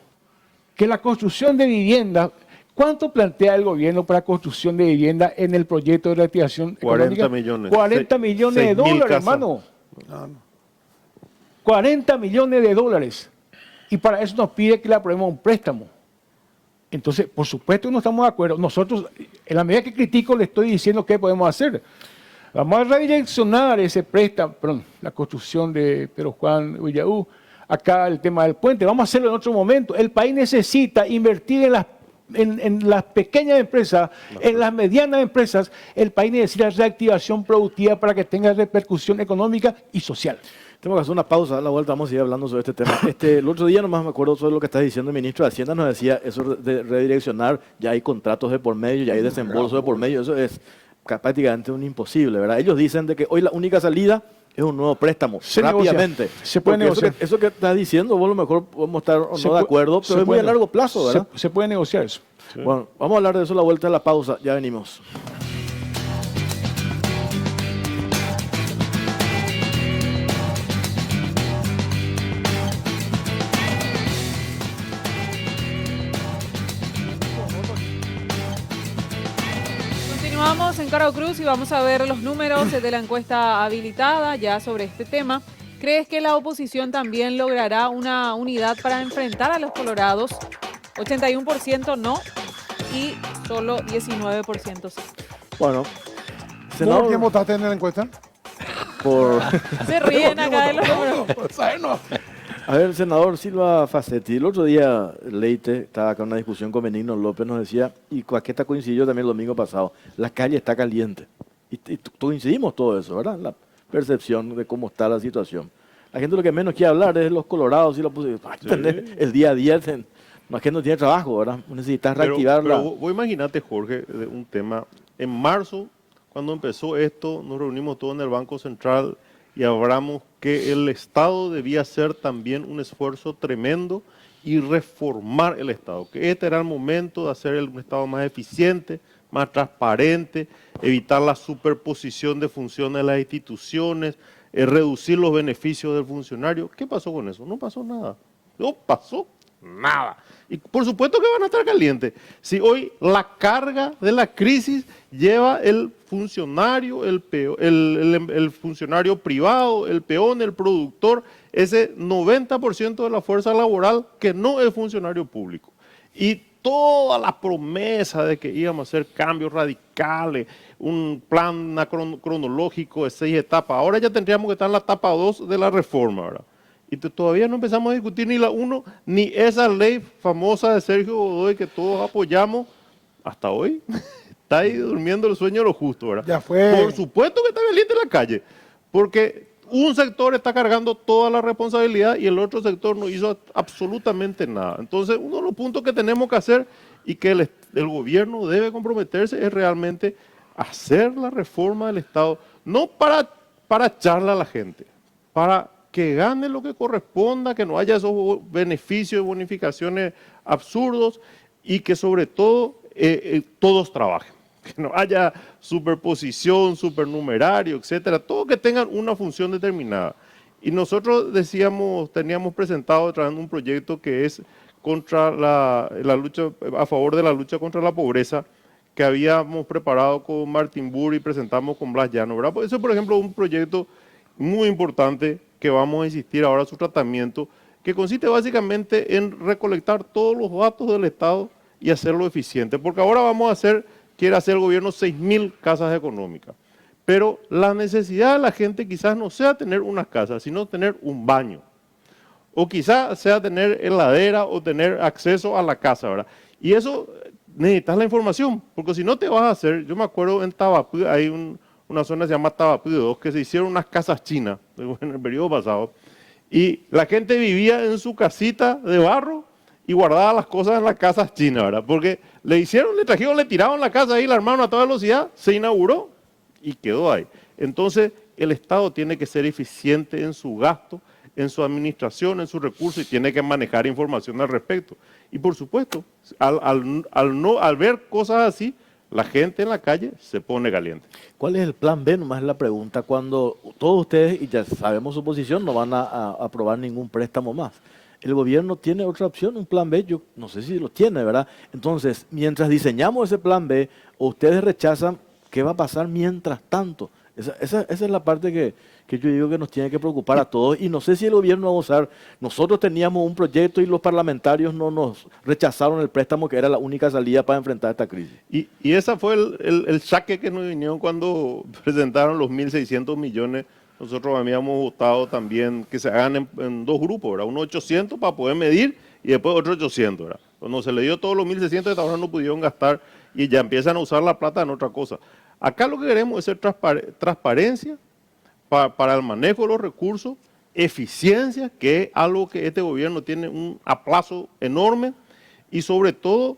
que la construcción de viviendas, ¿cuánto plantea el gobierno para construcción de vivienda en el proyecto de reactivación 40 económica? millones. 40 millones de 6.000 dólares, casas. hermano. No, no. 40 millones de dólares. Y para eso nos pide que le aprobemos un préstamo. Entonces, por supuesto que no estamos de acuerdo. Nosotros, en la medida que critico, le estoy diciendo qué podemos hacer. Vamos a redireccionar ese préstamo, perdón, la construcción de Pedro Juan Villaú, acá el tema del puente. Vamos a hacerlo en otro momento. El país necesita invertir en las pequeñas empresas, en las medianas empresas. El país necesita reactivación productiva para que tenga repercusión económica y social. Tengo que hacer una pausa, a la vuelta vamos a seguir hablando sobre este tema. El otro día nomás me acuerdo sobre lo que está diciendo el ministro de Hacienda, nos decía eso de redireccionar, ya hay contratos de por medio, ya hay desembolso de por medio, eso es prácticamente un imposible, ¿verdad? Ellos dicen de que hoy la única salida es un nuevo préstamo, rápidamente. Se puede negociar. Eso que estás diciendo, vos a lo mejor podemos estar o no de acuerdo, pero es muy a largo plazo, ¿verdad? Se puede negociar eso. Sí. Bueno, vamos a hablar de eso a la vuelta de la pausa, ya venimos. Continuamos en Caro Cruz y vamos a ver los números de la encuesta habilitada ya sobre este tema. ¿Crees que la oposición también logrará una unidad para enfrentar a los colorados? 81% no y solo 19% sí. Bueno, ¿Por qué votaste en la encuesta? por... Se ríen acá de los números. A ver, senador Silva Facetti, el otro día Leite estaba acá en una discusión con Benigno López, nos decía, y Cuaqueta coincidió también el domingo pasado, la calle está caliente. Y coincidimos todo eso, ¿verdad? La percepción de cómo está la situación. La gente lo que menos quiere hablar es de los colorados y la el día a día. No es que no tiene trabajo, ¿verdad? Necesitas reactivarla. Pero vos imaginate, Jorge, de un tema. En marzo, cuando empezó esto, nos reunimos todos en el Banco Central y hablamos que el Estado debía hacer también un esfuerzo tremendo y reformar el Estado, que este era el momento de hacer un Estado más eficiente, más transparente, evitar la superposición de funciones de las instituciones, reducir los beneficios del funcionario. ¿Qué pasó con eso? No pasó nada. No pasó nada. Y por supuesto que van a estar calientes. Si hoy la carga de la crisis lleva el funcionario, el funcionario privado, el peón, el productor, ese 90% de la fuerza laboral que no es funcionario público. Y toda la promesa de que íbamos a hacer cambios radicales, un plan cronológico de 6 etapas, ahora ya tendríamos que estar en la etapa 2 de la reforma, ¿verdad? Y todavía no empezamos a discutir ni la 1, ni esa ley famosa de Sergio Godoy que todos apoyamos hasta hoy. Está ahí durmiendo el sueño de lo justo, ¿verdad? Ya fue. Por supuesto que está caliente en la calle, porque un sector está cargando toda la responsabilidad y el otro sector no hizo absolutamente nada. Entonces, uno de los puntos que tenemos que hacer y que el gobierno debe comprometerse es realmente hacer la reforma del Estado, no para echarle a la gente, para que gane lo que corresponda, que no haya esos beneficios y bonificaciones absurdos y que sobre todo todos trabajen, que no haya superposición, supernumerario, etcétera, todo que tengan una función determinada. Y nosotros teníamos presentado trayendo un proyecto que es contra la lucha, a favor de la lucha contra la pobreza, que habíamos preparado con Martín Burr y presentamos con Blas Llano, ¿verdad? Eso, por ejemplo, un proyecto muy importante que vamos a insistir ahora en su tratamiento, que consiste básicamente en recolectar todos los datos del Estado y hacerlo eficiente, porque ahora quiere hacer el gobierno 6.000 casas económicas, pero la necesidad de la gente quizás no sea tener unas casas, sino tener un baño, o quizás sea tener heladera o tener acceso a la casa, ¿verdad? Y eso necesitas la información, porque si no te vas a hacer, yo me acuerdo en Tabapú, hay una zona que se llama Tabapú 2, que se hicieron unas casas chinas en el periodo pasado, y la gente vivía en su casita de barro y guardaba las cosas en las casas chinas, ¿verdad? Porque le trajeron, le tiraron la casa ahí, la armaron a toda velocidad, se inauguró y quedó ahí. Entonces, el Estado tiene que ser eficiente en su gasto, en su administración, en sus recursos y tiene que manejar información al respecto. Y por supuesto, al ver cosas así, la gente en la calle se pone caliente. ¿Cuál es el plan B? Nomás es la pregunta. Cuando todos ustedes, y ya sabemos su posición, no van a aprobar ningún préstamo más. El gobierno tiene otra opción, un plan B, yo no sé si lo tiene, ¿verdad? Entonces, mientras diseñamos ese plan B, o ustedes rechazan, ¿qué va a pasar mientras tanto? Esa es la parte que yo digo que nos tiene que preocupar a todos, y no sé si el gobierno va a usar. Nosotros teníamos un proyecto y los parlamentarios no nos rechazaron el préstamo, que era la única salida para enfrentar esta crisis. Y ese fue el saque que nos vinieron cuando presentaron los 1.600 millones. Nosotros habíamos votado también que se hagan en dos grupos, ¿verdad? Uno 800 para poder medir y después otro 800, ¿verdad? Cuando se le dio todos los 1.600, hasta ahora no pudieron gastar y ya empiezan a usar la plata en otra cosa. Acá lo que queremos es ser transparencia para el manejo de los recursos, eficiencia, que es algo que este gobierno tiene un aplazo enorme, y sobre todo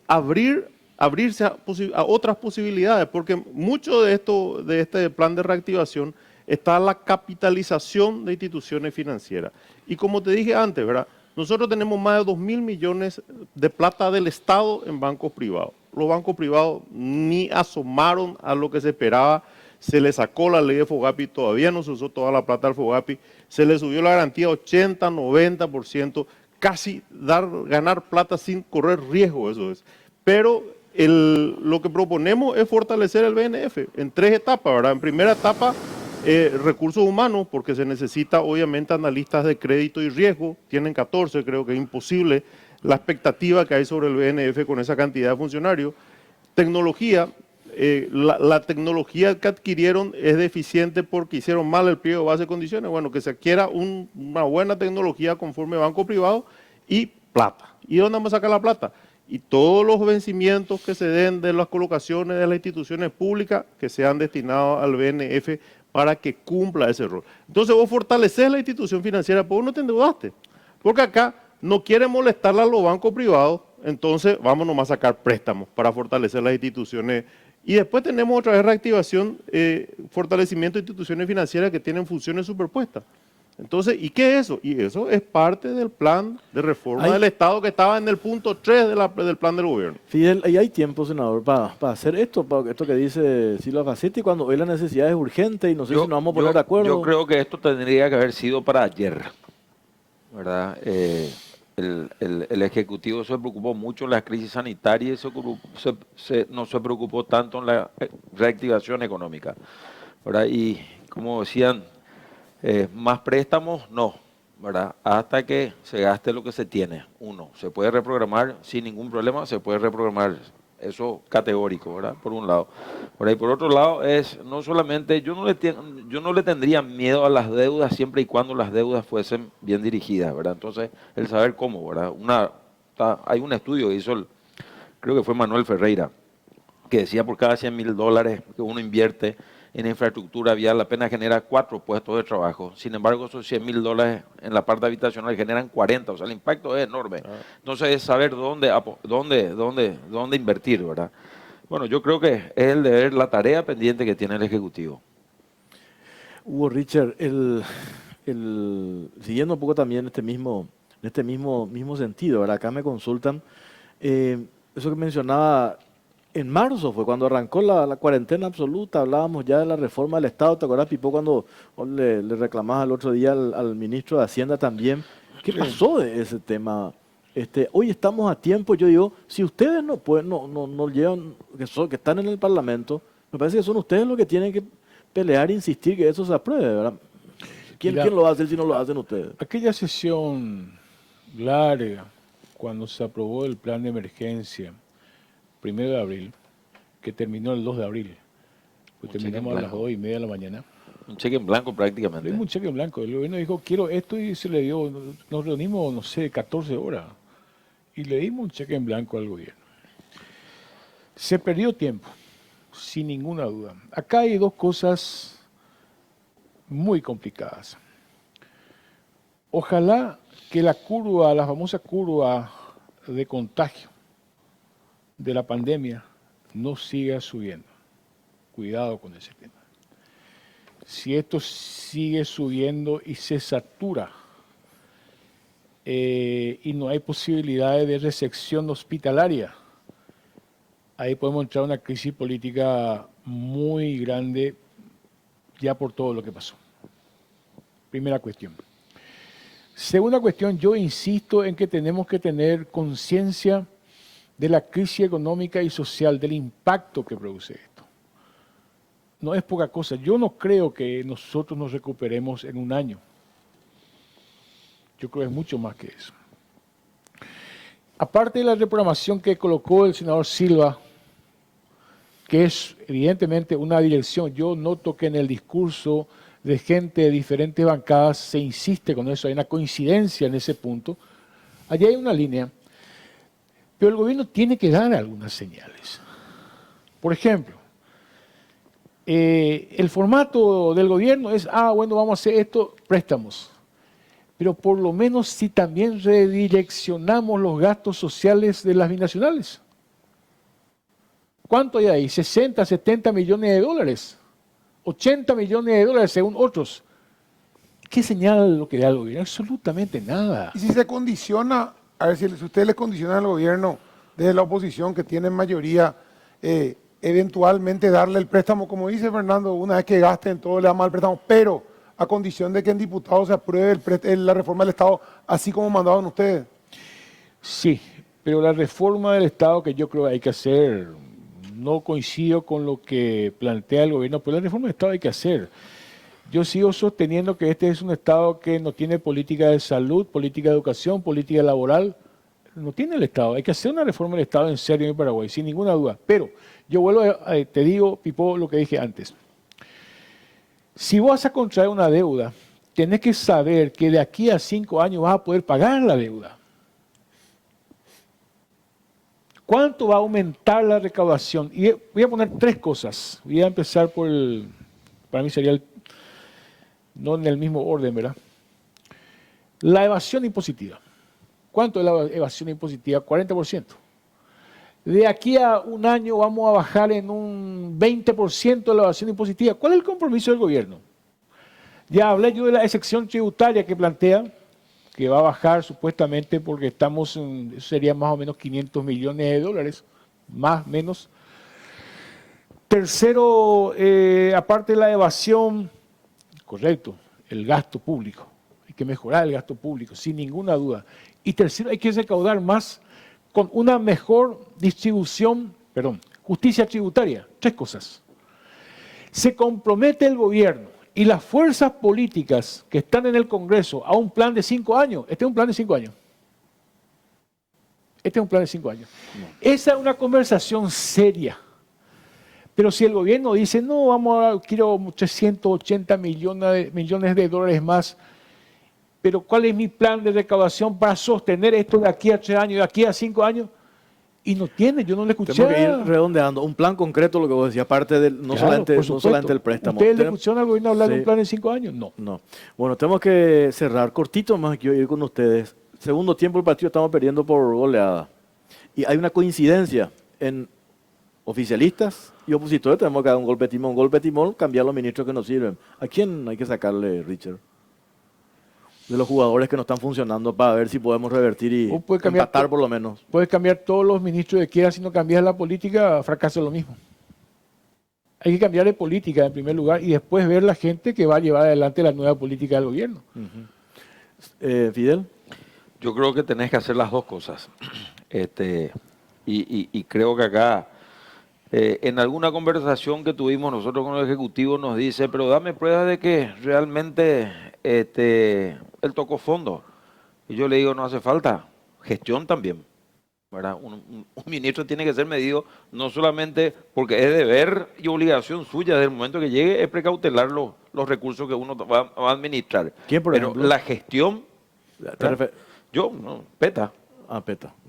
abrirse a otras posibilidades, porque mucho de este plan de reactivación está la capitalización de instituciones financieras. Y como te dije antes, ¿verdad? Nosotros tenemos más de 2.000 millones de plata del Estado en bancos privados. Los bancos privados ni asomaron a lo que se esperaba. Se le sacó la ley de FOGAPI, todavía no se usó toda la plata del FOGAPI. Se le subió la garantía 80, 90%, casi ganar plata sin correr riesgo, eso es. Pero lo que proponemos es fortalecer el BNF en 3 etapas, ¿verdad? En primera etapa, recursos humanos, porque se necesita obviamente analistas de crédito y riesgo, tienen 14, creo que es imposible la expectativa que hay sobre el BNF con esa cantidad de funcionarios. Tecnología, la tecnología que adquirieron es deficiente porque hicieron mal el pliego de base de condiciones. Bueno, que se adquiera una buena tecnología conforme banco privado y plata. ¿Y dónde vamos a sacar la plata? Y todos los vencimientos que se den de las colocaciones de las instituciones públicas que sean destinados al BNF para que cumpla ese rol. Entonces vos fortaleces la institución financiera, pues vos no te endeudaste. Porque acá no quieren molestarle a los bancos privados, entonces vamos nomás a sacar préstamos para fortalecer las instituciones. Y después tenemos otra vez reactivación, fortalecimiento de instituciones financieras que tienen funciones superpuestas. Entonces, ¿y qué es eso? Y eso es parte del plan de reforma del Estado que estaba en el punto 3 del plan del gobierno. Fidel, ahí hay tiempo, senador, para hacer esto que dice Silva Facetti, cuando hoy la necesidad es urgente y no sé si nos vamos a poner de acuerdo. Yo creo que esto tendría que haber sido para ayer, ¿verdad? El Ejecutivo se preocupó mucho en la crisis sanitaria y no se preocupó tanto en la reactivación económica, ¿verdad? Y como decían, más préstamos, no, ¿verdad? Hasta que se gaste lo que se tiene. Uno, se puede reprogramar sin ningún problema, se puede reprogramar, eso categórico, ¿verdad? Por un lado. Y por otro lado, no solamente, yo no le tendría miedo a las deudas siempre y cuando las deudas fuesen bien dirigidas, ¿verdad? Entonces, el saber cómo, ¿verdad? Hay un estudio que hizo, creo que fue Manuel Ferreira, que decía por cada $100.000 que uno invierte en infraestructura vial, la pena genera 4 puestos de trabajo. Sin embargo, esos $100.000 en la parte habitacional generan 40, o sea, el impacto es enorme. Entonces, es saber dónde invertir, ¿verdad? Bueno, yo creo que es el deber, la tarea pendiente que tiene el Ejecutivo. Hugo, Richard, siguiendo un poco también en este mismo sentido, ¿verdad? Acá me consultan, eso que mencionaba. En marzo fue cuando arrancó la cuarentena absoluta, hablábamos ya de la reforma del Estado. ¿Te acordás, Pipo, cuando le reclamabas el otro día al ministro de Hacienda también? ¿Qué pasó de ese tema? Hoy estamos a tiempo, yo digo, si ustedes no llevan, que están en el Parlamento, me parece que son ustedes los que tienen que pelear e insistir que eso se apruebe, ¿verdad? ¿Quién lo va a hacer si no lo hacen ustedes? Aquella sesión larga, cuando se aprobó el plan de emergencia, 1 de abril, que terminó el 2 de abril, pues terminamos a las 2:30 de la mañana. Un cheque en blanco prácticamente. Tuvimos un cheque en blanco. El gobierno dijo, quiero esto, y se le dio, nos reunimos, no sé, 14 horas, y le dimos un cheque en blanco al gobierno. Se perdió tiempo, sin ninguna duda. Acá hay 2 cosas muy complicadas. Ojalá que la famosa curva de contagio de la pandemia no siga subiendo. Cuidado con ese tema. Si esto sigue subiendo y se satura y no hay posibilidades de resección hospitalaria, ahí podemos entrar en una crisis política muy grande ya por todo lo que pasó. Primera cuestión. Segunda cuestión, yo insisto en que tenemos que tener conciencia de la crisis económica y social, del impacto que produce esto. No es poca cosa. Yo no creo que nosotros nos recuperemos en un año. Yo creo que es mucho más que eso. Aparte de la reprogramación que colocó el senador Silva, que es evidentemente una dirección, yo noto que en el discurso de gente de diferentes bancadas se insiste con eso, hay una coincidencia en ese punto. Allí hay una línea, pero el gobierno tiene que dar algunas señales. Por ejemplo, el formato del gobierno es, bueno, vamos a hacer esto, préstamos. Pero por lo menos si también redireccionamos los gastos sociales de las binacionales. ¿Cuánto hay ahí? 60, 70 millones de dólares. 80 millones de dólares según otros. ¿Qué señala lo que da el gobierno? Absolutamente nada. Y si se condiciona, a ver, si ustedes les condicionan al gobierno desde la oposición que tienen mayoría, eventualmente darle el préstamo, como dice Fernando, una vez que gasten todo le damos el préstamo, pero a condición de que en diputados se apruebe la reforma del Estado, así como mandaban ustedes. Sí, pero la reforma del Estado que yo creo que hay que hacer, no coincido con lo que plantea el gobierno, pero la reforma del Estado hay que hacer. Yo sigo sosteniendo que este es un Estado que no tiene política de salud, política de educación, política laboral. No tiene el Estado. Hay que hacer una reforma del Estado en serio en Paraguay, sin ninguna duda. Pero yo vuelvo te digo, Pipo, lo que dije antes. Si vos vas a contraer una deuda, tenés que saber que de aquí a 5 años vas a poder pagar la deuda. ¿Cuánto va a aumentar la recaudación? Y voy a poner 3 cosas. Voy a empezar por para mí sería no en el mismo orden, ¿verdad? La evasión impositiva. ¿Cuánto es la evasión impositiva? 40%. De aquí a un año vamos a bajar en un 20% de la evasión impositiva. ¿Cuál es el compromiso del gobierno? Ya hablé yo de la excepción tributaria que plantea, que va a bajar supuestamente porque estamos en, sería más o menos 500 millones de dólares, más o menos. Tercero, aparte de la evasión, correcto, el gasto público. Hay que mejorar el gasto público, sin ninguna duda. Y tercero, hay que recaudar más con una mejor distribución, justicia tributaria. 3 cosas. Se compromete el gobierno y las fuerzas políticas que están en el Congreso a un plan de 5 años. Este es un plan de 5 años. Este es un plan de 5 años. No. Esa es una conversación seria. Pero si el gobierno dice, no, quiero 380 millones de dólares más, pero ¿cuál es mi plan de recaudación para sostener esto de aquí a 3 años, de aquí a 5 años? Y no tiene, yo no le escuché. Tenemos que ir redondeando. Un plan concreto, lo que vos decías, aparte del no solamente el préstamo. ¿Ustedes le escucharon al gobierno hablar de un plan de 5 años? No. Bueno, tenemos que cerrar. Cortito más, quiero ir con ustedes. Segundo tiempo el partido estamos perdiendo por goleada. Y hay una coincidencia en oficialistas y opositores. Tenemos que dar un golpe de timón, cambiar los ministros que nos sirven. ¿A quién hay que sacarle, Richard? De los jugadores que no están funcionando para ver si podemos revertir y empatar por lo menos. Puedes cambiar todos los ministros de quiera, si no cambias la política, fracasa lo mismo. Hay que cambiar de política en primer lugar y después ver la gente que va a llevar adelante la nueva política del gobierno. Fidel. Yo creo que tenés que hacer las 2 cosas. Y creo que acá, en alguna conversación que tuvimos nosotros con el Ejecutivo, nos dice, pero dame pruebas de que realmente él tocó fondo. Y yo le digo, no hace falta, gestión también, ¿verdad? Un ministro tiene que ser medido no solamente porque es deber y obligación suya desde el momento que llegue, es precautelar los recursos que uno va a administrar. ¿Quién, por ejemplo? La gestión, yo, no, PETA.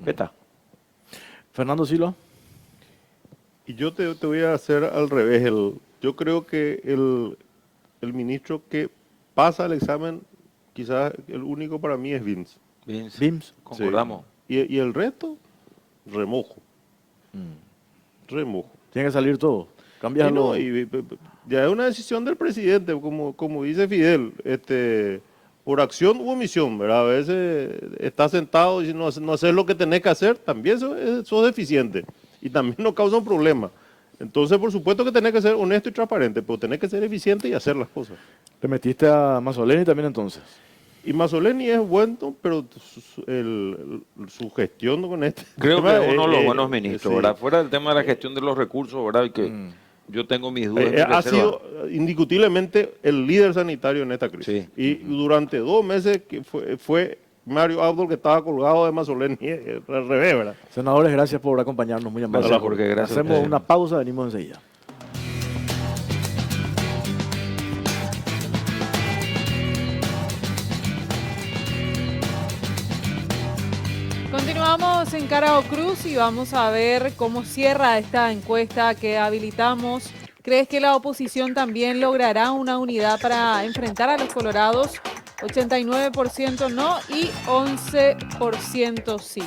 PETA. Fernando Silva. Y yo te voy a hacer al revés. Yo creo que el ministro que pasa el examen, quizás el único para mí es Vince. Concordamos. Sí. Y el resto, remojo. Remojo. Tiene que salir todo. Y Cambiarlo. no, ya es una decisión del presidente, como dice Fidel, por acción u omisión, ¿verdad? A veces estás sentado y no haces lo que tenés que hacer, también sos deficiente y también nos causa un problema. Entonces, por supuesto que tenés que ser honesto y transparente, pero tenés que ser eficiente y hacer las cosas. ¿Le metiste a Mazzoleni también entonces? Y Mazzoleni es bueno, pero su gestión con este Creo que tema es uno de los es- buenos ministros, sí. ¿verdad? Fuera del tema de la gestión de los recursos, ¿verdad? Y que yo tengo mis dudas. mis Ha reservas. sido indiscutiblemente el líder sanitario en esta crisis. Sí. Y durante 2 meses que fue Mario Abdo que estaba colgado de Mazzoleni, al revés, ¿verdad? Senadores, gracias por acompañarnos, muy amables. Gracias, Jorge, gracias a Hacemos ustedes. una pausa, venimos enseguida. Continuamos en Carao Cruz y vamos a ver cómo cierra esta encuesta que habilitamos. ¿Crees que la oposición también logrará una unidad para enfrentar a los colorados? 89% no y 11% sí.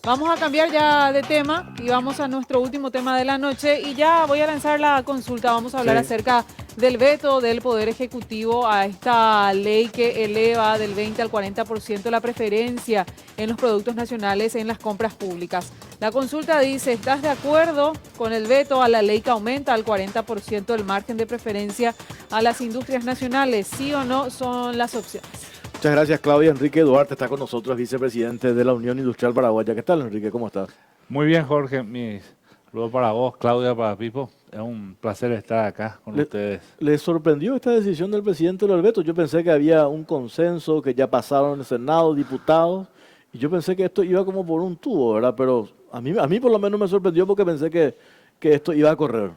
Vamos a cambiar ya de tema y vamos a nuestro último tema de la noche y ya voy a lanzar la consulta. Vamos a hablar acerca del veto del Poder Ejecutivo a esta ley que eleva del 20 al 40% la preferencia en los productos nacionales en las compras públicas. La consulta dice, ¿estás de acuerdo con el veto a la ley que aumenta al 40% el margen de preferencia a las industrias nacionales? ¿Sí o no son las opciones? Muchas gracias, Claudia. Enrique Duarte está con nosotros, vicepresidente de la Unión Industrial Paraguaya. ¿Qué tal, Enrique? ¿Cómo estás? Muy bien, Jorge. Mis saludos para vos, Claudia, para Pipo. Es un placer estar acá con ustedes. ¿Les sorprendió esta decisión del presidente del veto? Yo pensé que había un consenso, que ya pasaron en el Senado, diputados, y yo pensé que esto iba como por un tubo, ¿verdad? Pero a mí por lo menos me sorprendió porque pensé que esto iba a correr.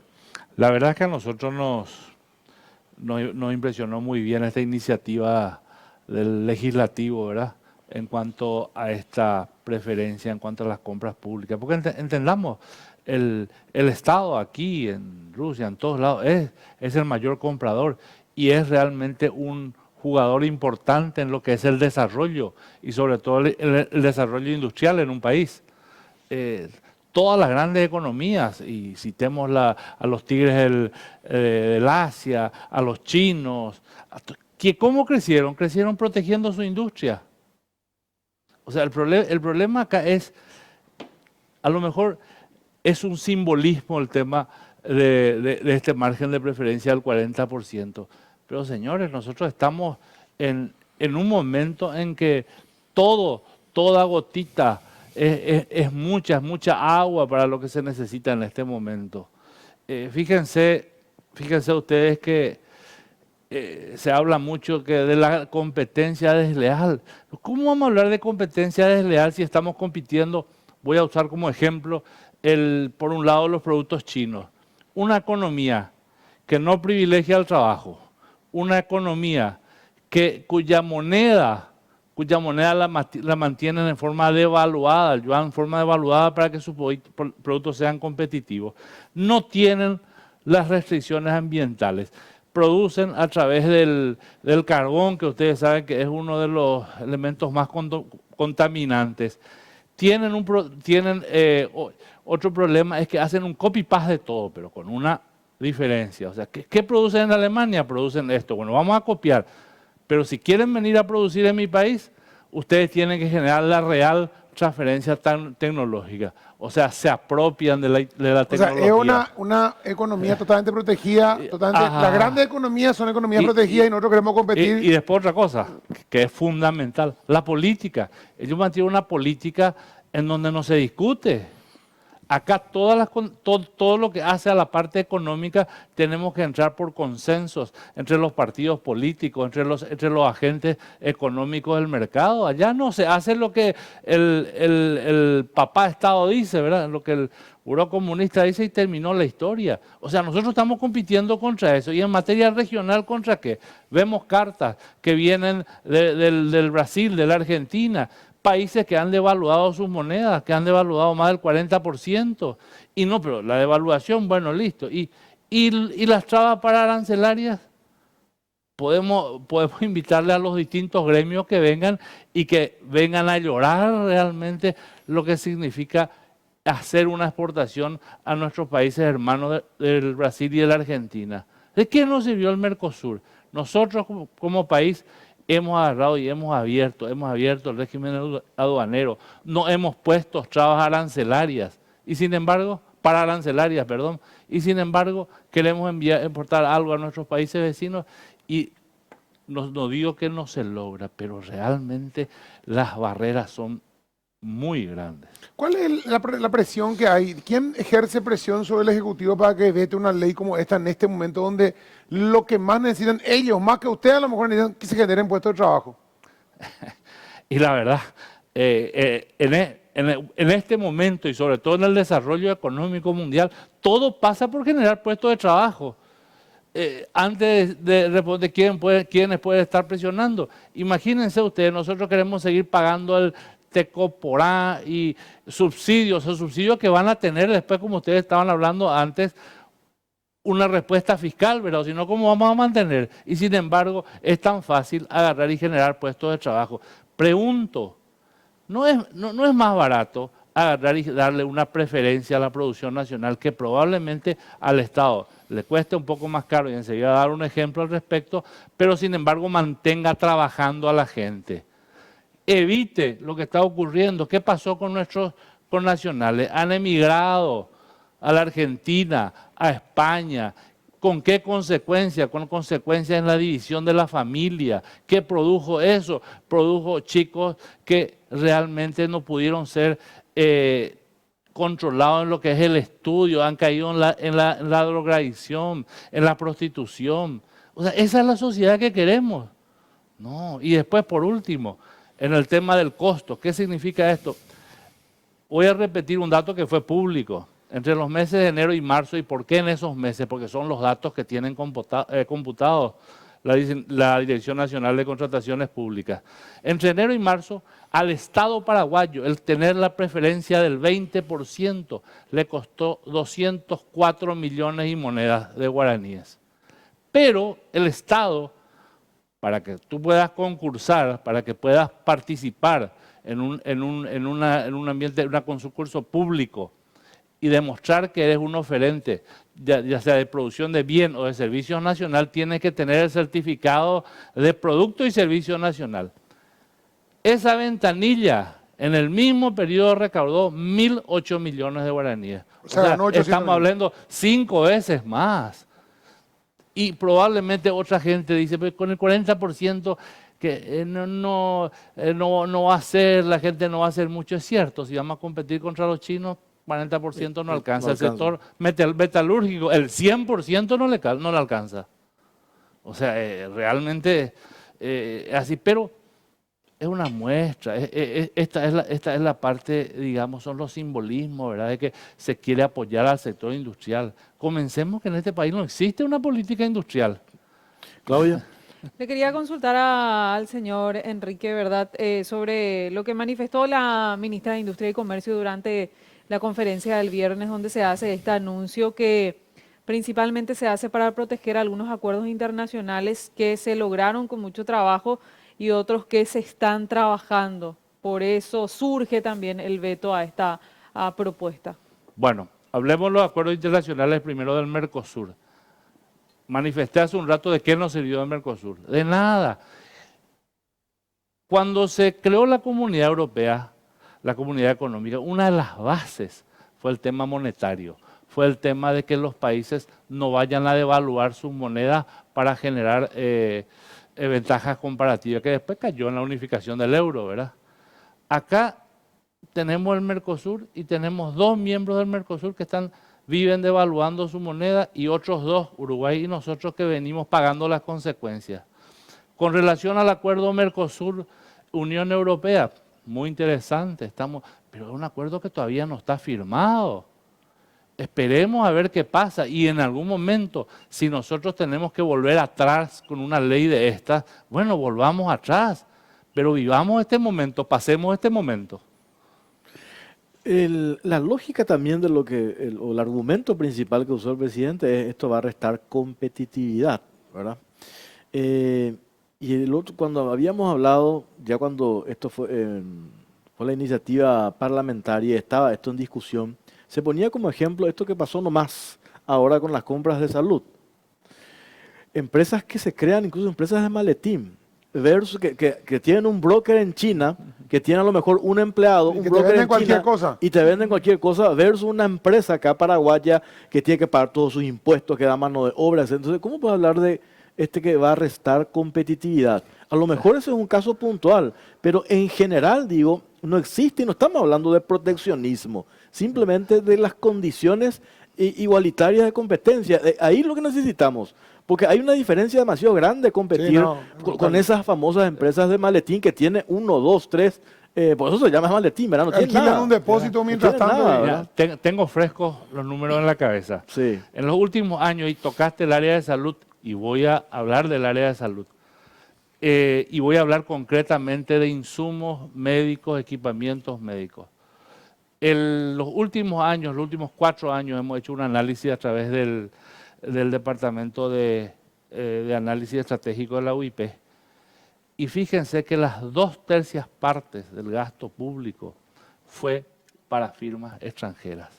La verdad es que a nosotros nos impresionó muy bien esta iniciativa del legislativo, ¿verdad? En cuanto a esta preferencia, en cuanto a las compras públicas. Porque entendamos, el Estado aquí, en Rusia, en todos lados, es el mayor comprador y es realmente un jugador importante en lo que es el desarrollo y sobre todo el desarrollo industrial en un país. Todas las grandes economías, y citemos a los tigres del Asia, a los chinos, ¿cómo crecieron? Crecieron protegiendo su industria. O sea, el problema acá es, a lo mejor es un simbolismo el tema de este margen de preferencia del 40%. Pero señores, nosotros estamos en un momento en que toda gotita es mucha agua para lo que se necesita en este momento. Fíjense ustedes que se habla mucho de la competencia desleal. ¿Cómo vamos a hablar de competencia desleal si estamos compitiendo? Voy a usar como ejemplo, por un lado, los productos chinos. Una economía que no privilegia el trabajo, una economía cuya moneda la mantienen en forma devaluada, el yuan en forma devaluada para que sus productos sean competitivos. No tienen las restricciones ambientales. Producen a través del carbón, que ustedes saben que es uno de los elementos más contaminantes. Tienen otro problema, es que hacen un copy-paste de todo, pero con una diferencia. O sea, ¿qué producen en Alemania? Producen esto. Bueno, vamos a copiar. Pero si quieren venir a producir en mi país, ustedes tienen que generar la real transferencia tecnológica. O sea, se apropian de la tecnología. O sea, es una economía totalmente protegida. Las grandes economías son economías protegidas y nosotros queremos competir. Y después otra cosa, que es fundamental, la política. Ellos mantienen una política en donde no se discute. Acá todo lo que hace a la parte económica tenemos que entrar por consensos entre los partidos políticos, entre los agentes económicos del mercado. Allá no se hace lo que el papá Estado dice, ¿verdad? Lo que el Buró Comunista dice y terminó la historia. O sea, nosotros estamos compitiendo contra eso. ¿Y en materia regional contra qué? Vemos cartas que vienen del Brasil, de la Argentina, países que han devaluado sus monedas, que han devaluado más del 40%. Y no, pero la devaluación, bueno, listo. ¿Y las trabas para arancelarias? podemos invitarle a los distintos gremios que vengan y que vengan a llorar realmente lo que significa hacer una exportación a nuestros países hermanos del Brasil y de la Argentina. ¿De qué nos sirvió el Mercosur? Nosotros como país hemos agarrado y hemos abierto el régimen aduanero, no hemos puesto trabas arancelarias y sin embargo, y sin embargo queremos importar algo a nuestros países vecinos y no digo que no se logra, pero realmente las barreras son muy grandes. ¿Cuál es la presión que hay? ¿Quién ejerce presión sobre el Ejecutivo para que vete una ley como esta en este momento donde lo que más necesitan ellos, más que ustedes, a lo mejor necesitan que se generen puestos de trabajo? Y la verdad, en este momento y sobre todo en el desarrollo económico mundial, todo pasa por generar puestos de trabajo. Antes de responder quiénes pueden estar presionando, imagínense ustedes, nosotros queremos seguir pagando el Tecoporá y subsidios, esos subsidios que van a tener después, como ustedes estaban hablando antes, una respuesta fiscal, ¿verdad? O si no, ¿cómo vamos a mantener? Y sin embargo, es tan fácil agarrar y generar puestos de trabajo. Pregunto, ¿no es más barato agarrar y darle una preferencia a la producción nacional que probablemente al Estado le cueste un poco más caro? Y enseguida dar un ejemplo al respecto, pero sin embargo mantenga trabajando a la gente. Evite lo que está ocurriendo. ¿Qué pasó con nuestros connacionales? Han emigrado a la Argentina, a España. ¿Con qué consecuencia? Con consecuencias en la división de la familia. ¿Qué produjo eso? Produjo chicos que realmente no pudieron ser controlados en lo que es el estudio, han caído en la drogadicción, en la prostitución. O sea, esa es la sociedad que queremos. No, y después, por último, en el tema del costo, ¿qué significa esto? Voy a repetir un dato que fue público. Entre los meses de enero y marzo, ¿y por qué en esos meses? Porque son los datos que tienen computados la Dirección Nacional de Contrataciones Públicas. Entre enero y marzo, al Estado paraguayo, el tener la preferencia del 20% le costó 204 millones y monedas de guaraníes. Pero el Estado, para que tú puedas concursar, para que puedas participar en un ambiente, en un concurso público y demostrar que eres un oferente, ya sea de producción de bien o de servicio nacional, tienes que tener el certificado de producto y servicio nacional. Esa ventanilla en el mismo periodo recaudó 1.008 millones de guaraníes. O sea, estamos hablando 5 veces más. Y probablemente otra gente dice, pues con el 40% que no va a ser, la gente no va a hacer mucho. Es cierto, si vamos a competir contra los chinos, 40% no alcanza. El sector metalúrgico, el 100% no le alcanza. O sea, realmente así, pero es una muestra. Esta es la parte, digamos, son los simbolismos, ¿verdad? De que se quiere apoyar al sector industrial. Comencemos que en este país no existe una política industrial. Claudia. Le quería consultar al señor Enrique, ¿verdad?, sobre lo que manifestó la ministra de Industria y Comercio durante la conferencia del viernes, donde se hace este anuncio que principalmente se hace para proteger algunos acuerdos internacionales que se lograron con mucho trabajo y otros que se están trabajando. Por eso surge también el veto a esta propuesta. Bueno, hablemos de los acuerdos internacionales primero del Mercosur. Manifesté hace un rato de qué nos sirvió el Mercosur. De nada. Cuando se creó la Comunidad Europea, la Comunidad Económica, una de las bases fue el tema monetario. Fue el tema de que los países no vayan a devaluar sus monedas para generar ventajas comparativas, que después cayó en la unificación del euro, ¿verdad? Acá tenemos el Mercosur y tenemos 2 miembros del Mercosur que viven devaluando su moneda y otros 2, Uruguay y nosotros, que venimos pagando las consecuencias. Con relación al acuerdo Mercosur-Unión Europea, muy interesante, pero es un acuerdo que todavía no está firmado. Esperemos a ver qué pasa y en algún momento, si nosotros tenemos que volver atrás con una ley de estas, bueno, volvamos atrás, pero vivamos este momento, pasemos este momento. La lógica también de o el argumento principal que usó el presidente es esto va a restar competitividad, ¿verdad? Y el otro, cuando habíamos hablado, ya cuando esto fue la iniciativa parlamentaria, estaba esto en discusión, se ponía como ejemplo esto que pasó nomás ahora con las compras de salud. Empresas que se crean, incluso empresas de maletín, versus que tienen un broker en China, que tiene a lo mejor un empleado, Y un que te broker venden en cualquier China, cosa. y te venden cualquier cosa, versus una empresa acá paraguaya que tiene que pagar todos sus impuestos, que da mano de obra. Entonces, ¿cómo puedes hablar de que va a restar competitividad? A lo mejor ese es un caso puntual, pero en general, digo, no existe, y no estamos hablando de proteccionismo, simplemente de las condiciones igualitarias de competencia. Ahí lo que necesitamos, porque hay una diferencia demasiado grande de competir Sí, no, con esas famosas empresas de maletín que tiene 1, 2, 3, por eso se llama maletín, ¿verdad? No tiene Alquilan nada. un depósito No mientras tiene tanto. nada, y- ¿verdad? Tengo frescos los números en la cabeza. Sí. En los últimos años, y tocaste el área de salud, y voy a hablar del área de salud, y voy a hablar concretamente de insumos médicos, equipamientos médicos. En los últimos años, los últimos 4 años, hemos hecho un análisis a través del Departamento de Análisis Estratégico de la UIP, y fíjense que las 2/3 partes del gasto público fue para firmas extranjeras.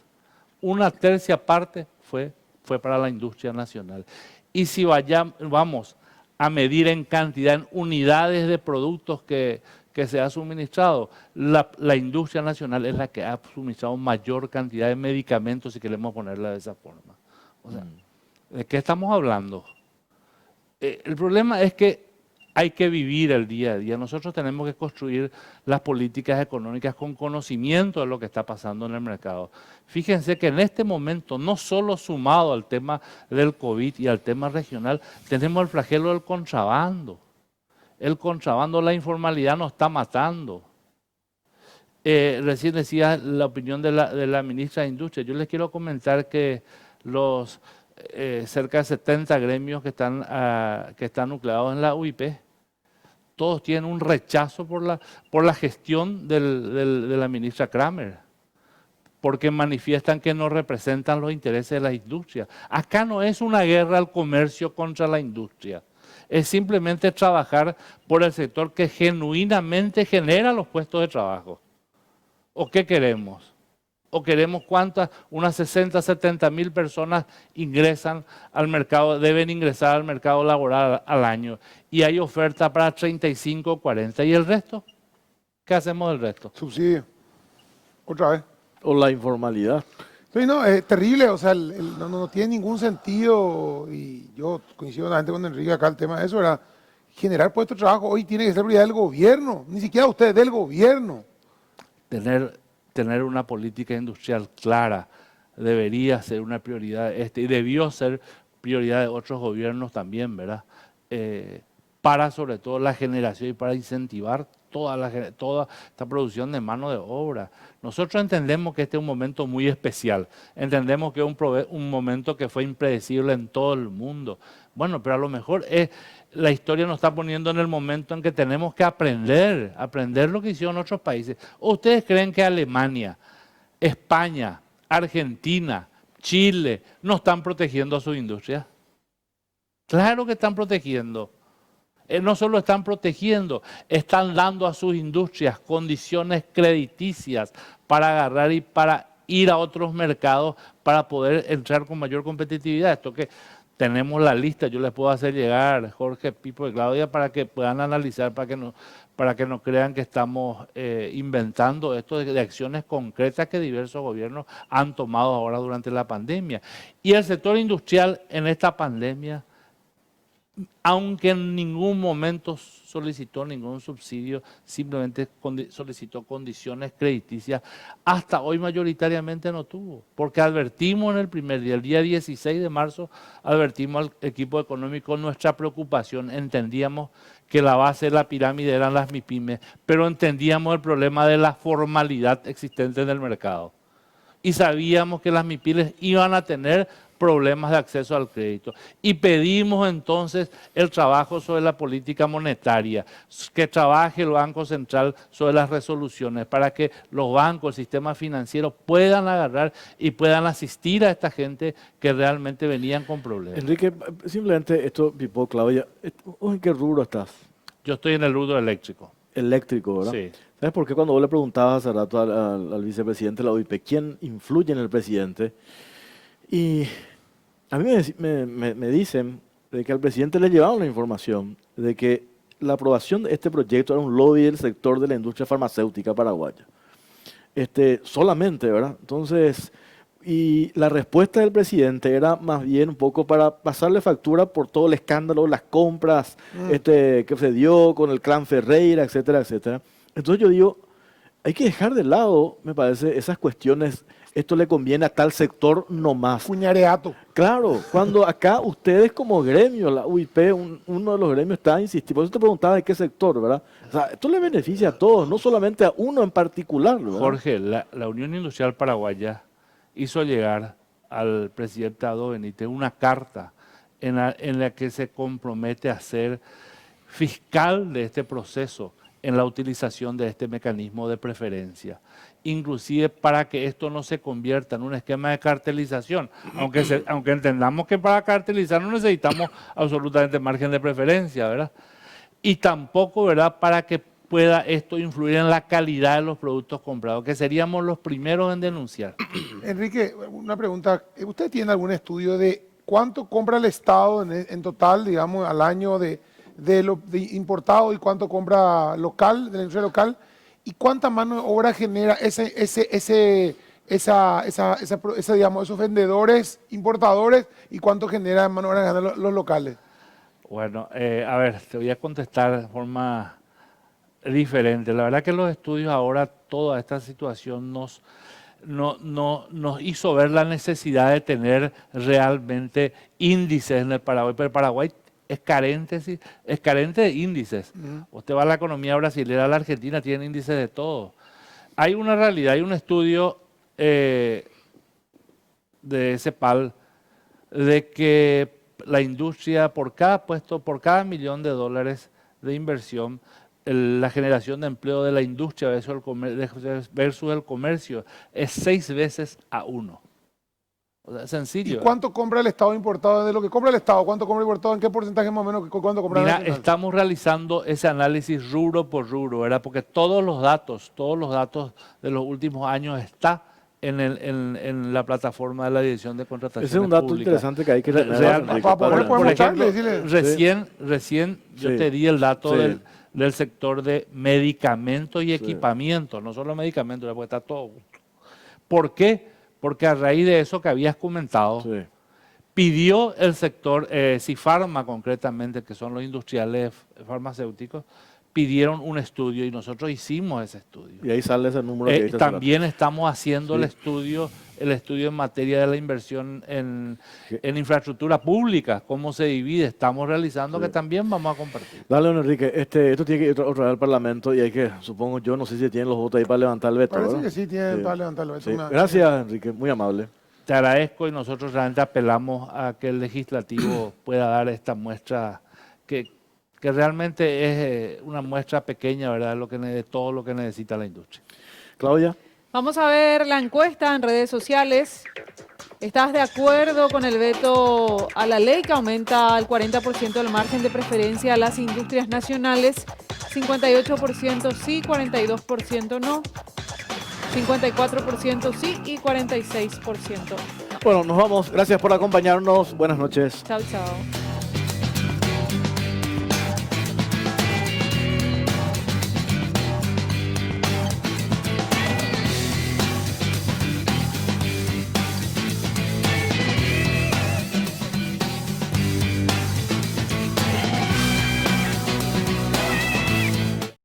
1/3 parte fue para la industria nacional. Y si vamos a medir en cantidad, en unidades de productos que se ha suministrado, la industria nacional es la que ha suministrado mayor cantidad de medicamentos, si queremos ponerla de esa forma. O sea, ¿de qué estamos hablando? El problema es que hay que vivir el día a día. Nosotros tenemos que construir las políticas económicas con conocimiento de lo que está pasando en el mercado. Fíjense que en este momento, no solo sumado al tema del COVID y al tema regional, tenemos el flagelo del contrabando. El contrabando, la informalidad nos está matando. Recién decía la opinión de la ministra de Industria. Yo les quiero comentar que los cerca de 70 gremios que están nucleados en la UIP, todos tienen un rechazo por la gestión de la ministra Kramer, porque manifiestan que no representan los intereses de la industria. Acá no es una guerra al comercio contra la industria, es simplemente trabajar por el sector que genuinamente genera los puestos de trabajo. ¿O qué queremos? ¿O queremos cuántas? Unas 60, 70 mil personas ingresan al mercado, deben ingresar al mercado laboral al año. Y hay oferta para 35, 40. ¿Y el resto? ¿Qué hacemos del resto? Subsidio. Otra vez. O la informalidad. Sí, no, es terrible, o sea, no tiene ningún sentido, y yo coincido totalmente con Enrique acá, el tema de eso era generar puestos de trabajo, hoy tiene que ser prioridad del gobierno, ni siquiera ustedes, del gobierno. Tener una política industrial clara debería ser una prioridad y debió ser prioridad de otros gobiernos también, ¿verdad? Para sobre todo la generación y para incentivar toda esta producción de mano de obra. Nosotros entendemos que este es un momento muy especial, entendemos que es un momento que fue impredecible en todo el mundo. Bueno, pero a lo mejor la historia nos está poniendo en el momento en que tenemos que aprender lo que hicieron otros países. ¿O ustedes creen que Alemania, España, Argentina, Chile no están protegiendo a su industria? Claro que están protegiendo. No solo están protegiendo, están dando a sus industrias condiciones crediticias para agarrar y para ir a otros mercados para poder entrar con mayor competitividad. Esto que tenemos la lista, yo les puedo hacer llegar, Jorge, Pipo y Claudia, para que puedan analizar, para que no crean que estamos inventando esto de acciones concretas que diversos gobiernos han tomado ahora durante la pandemia. Y el sector industrial en esta pandemia, aunque en ningún momento solicitó ningún subsidio, simplemente solicitó condiciones crediticias, hasta hoy mayoritariamente no tuvo, porque advertimos en el primer día, el día 16 de marzo, advertimos al equipo económico nuestra preocupación, entendíamos que la base de la pirámide eran las MIPYMES, pero entendíamos el problema de la formalidad existente en el mercado. Y sabíamos que las MIPYMES iban a tener problemas de acceso al crédito. Y pedimos entonces el trabajo sobre la política monetaria, que trabaje el Banco Central sobre las resoluciones para que los bancos, el sistema financiero puedan agarrar y puedan asistir a esta gente que realmente venían con problemas. Enrique, simplemente esto, Pipo, Claudia, ¿en qué rubro estás? Yo estoy en el rubro eléctrico. Eléctrico, ¿verdad? Sí. ¿Sabes por qué cuando vos le preguntabas hace rato al vicepresidente de la OIP quién influye en el presidente? Y a mí me dicen de que al presidente le llevaron la información de que la aprobación de este proyecto era un lobby del sector de la industria farmacéutica paraguaya. Solamente, ¿verdad? Entonces, y la respuesta del presidente era más bien un poco para pasarle factura por todo el escándalo, las compras que se dio con el clan Ferreira, etcétera, etcétera. Entonces yo digo, hay que dejar de lado, me parece, esas cuestiones. Esto le conviene a tal sector nomás. Cuñareato. Claro, cuando acá ustedes como gremio, la UIP, uno de los gremios está insistiendo. Por eso te preguntaba de qué sector, ¿verdad? O sea, esto le beneficia a todos, no solamente a uno en particular, ¿verdad? Jorge, la Unión Industrial Paraguaya hizo llegar al presidente Ado Benítez una carta en la que se compromete a ser fiscal de este proceso en la utilización de este mecanismo de preferencia, inclusive para que esto no se convierta en un esquema de cartelización, aunque entendamos que para cartelizar no necesitamos absolutamente margen de preferencia, ¿verdad? Y tampoco, ¿verdad?, para que pueda esto influir en la calidad de los productos comprados, que seríamos los primeros en denunciar. Enrique, una pregunta. ¿Usted tiene algún estudio de cuánto compra el Estado en total, digamos, al año de importado y cuánto compra local, de la industria local? ¿Y cuánta mano de obra genera digamos, esos vendedores, importadores, y cuánto genera mano de obra los locales? Bueno, a ver, te voy a contestar de forma diferente. La verdad que los estudios ahora, toda esta situación nos hizo ver la necesidad de tener realmente índices en el Paraguay, pero el Paraguay es carente de índices. Usted va a la economía brasilera, a la Argentina, tiene índices de todo. Hay una realidad, hay un estudio de CEPAL de que la industria, por cada puesto, por cada $1.000.000 de inversión, la generación de empleo de la industria versus el comercio es 6 veces a 1. O sea, sencillo. ¿Y cuánto compra el Estado importado? De lo que compra el Estado, ¿cuánto compra importado? ¿En qué porcentaje más o menos? ¿Cuánto compra? Mira, estamos realizando ese análisis rubro por rubro, ¿verdad? Porque todos los datos de los últimos años está en la plataforma de la Dirección de Contrataciones Ese es un dato Públicas. Interesante que hay que tener. Por ejemplo, recién yo te di el dato Sí. del sector de medicamentos y equipamientos, no solo medicamentos, porque está todo junto. ¿Por qué? Porque a raíz de eso que habías comentado, pidió el sector, Cifarma concretamente, que son los industriales farmacéuticos, pidieron un estudio y nosotros hicimos ese estudio. Y ahí sale ese número que viste. También estamos haciendo el estudio en materia de la inversión en infraestructura pública, cómo se divide, estamos realizando, que también vamos a compartir. Dale, don Enrique, esto tiene que ir otra vez al Parlamento y hay que, supongo yo, no sé si tienen los votos ahí para levantar el veto, Parece ¿verdad? que sí tienen para levantar el veto. Sí. Gracias, Enrique, muy amable. Te agradezco y nosotros realmente apelamos a que el legislativo pueda dar esta muestra que realmente es una muestra pequeña, ¿verdad?, de todo lo que necesita la industria. Claudia. Vamos a ver la encuesta en redes sociales. ¿Estás de acuerdo con el veto a la ley que aumenta al 40% el margen de preferencia a las industrias nacionales? 58% sí, 42% no. 54% sí y 46% no. Bueno, nos vamos. Gracias por acompañarnos. Buenas noches. Chao, chao.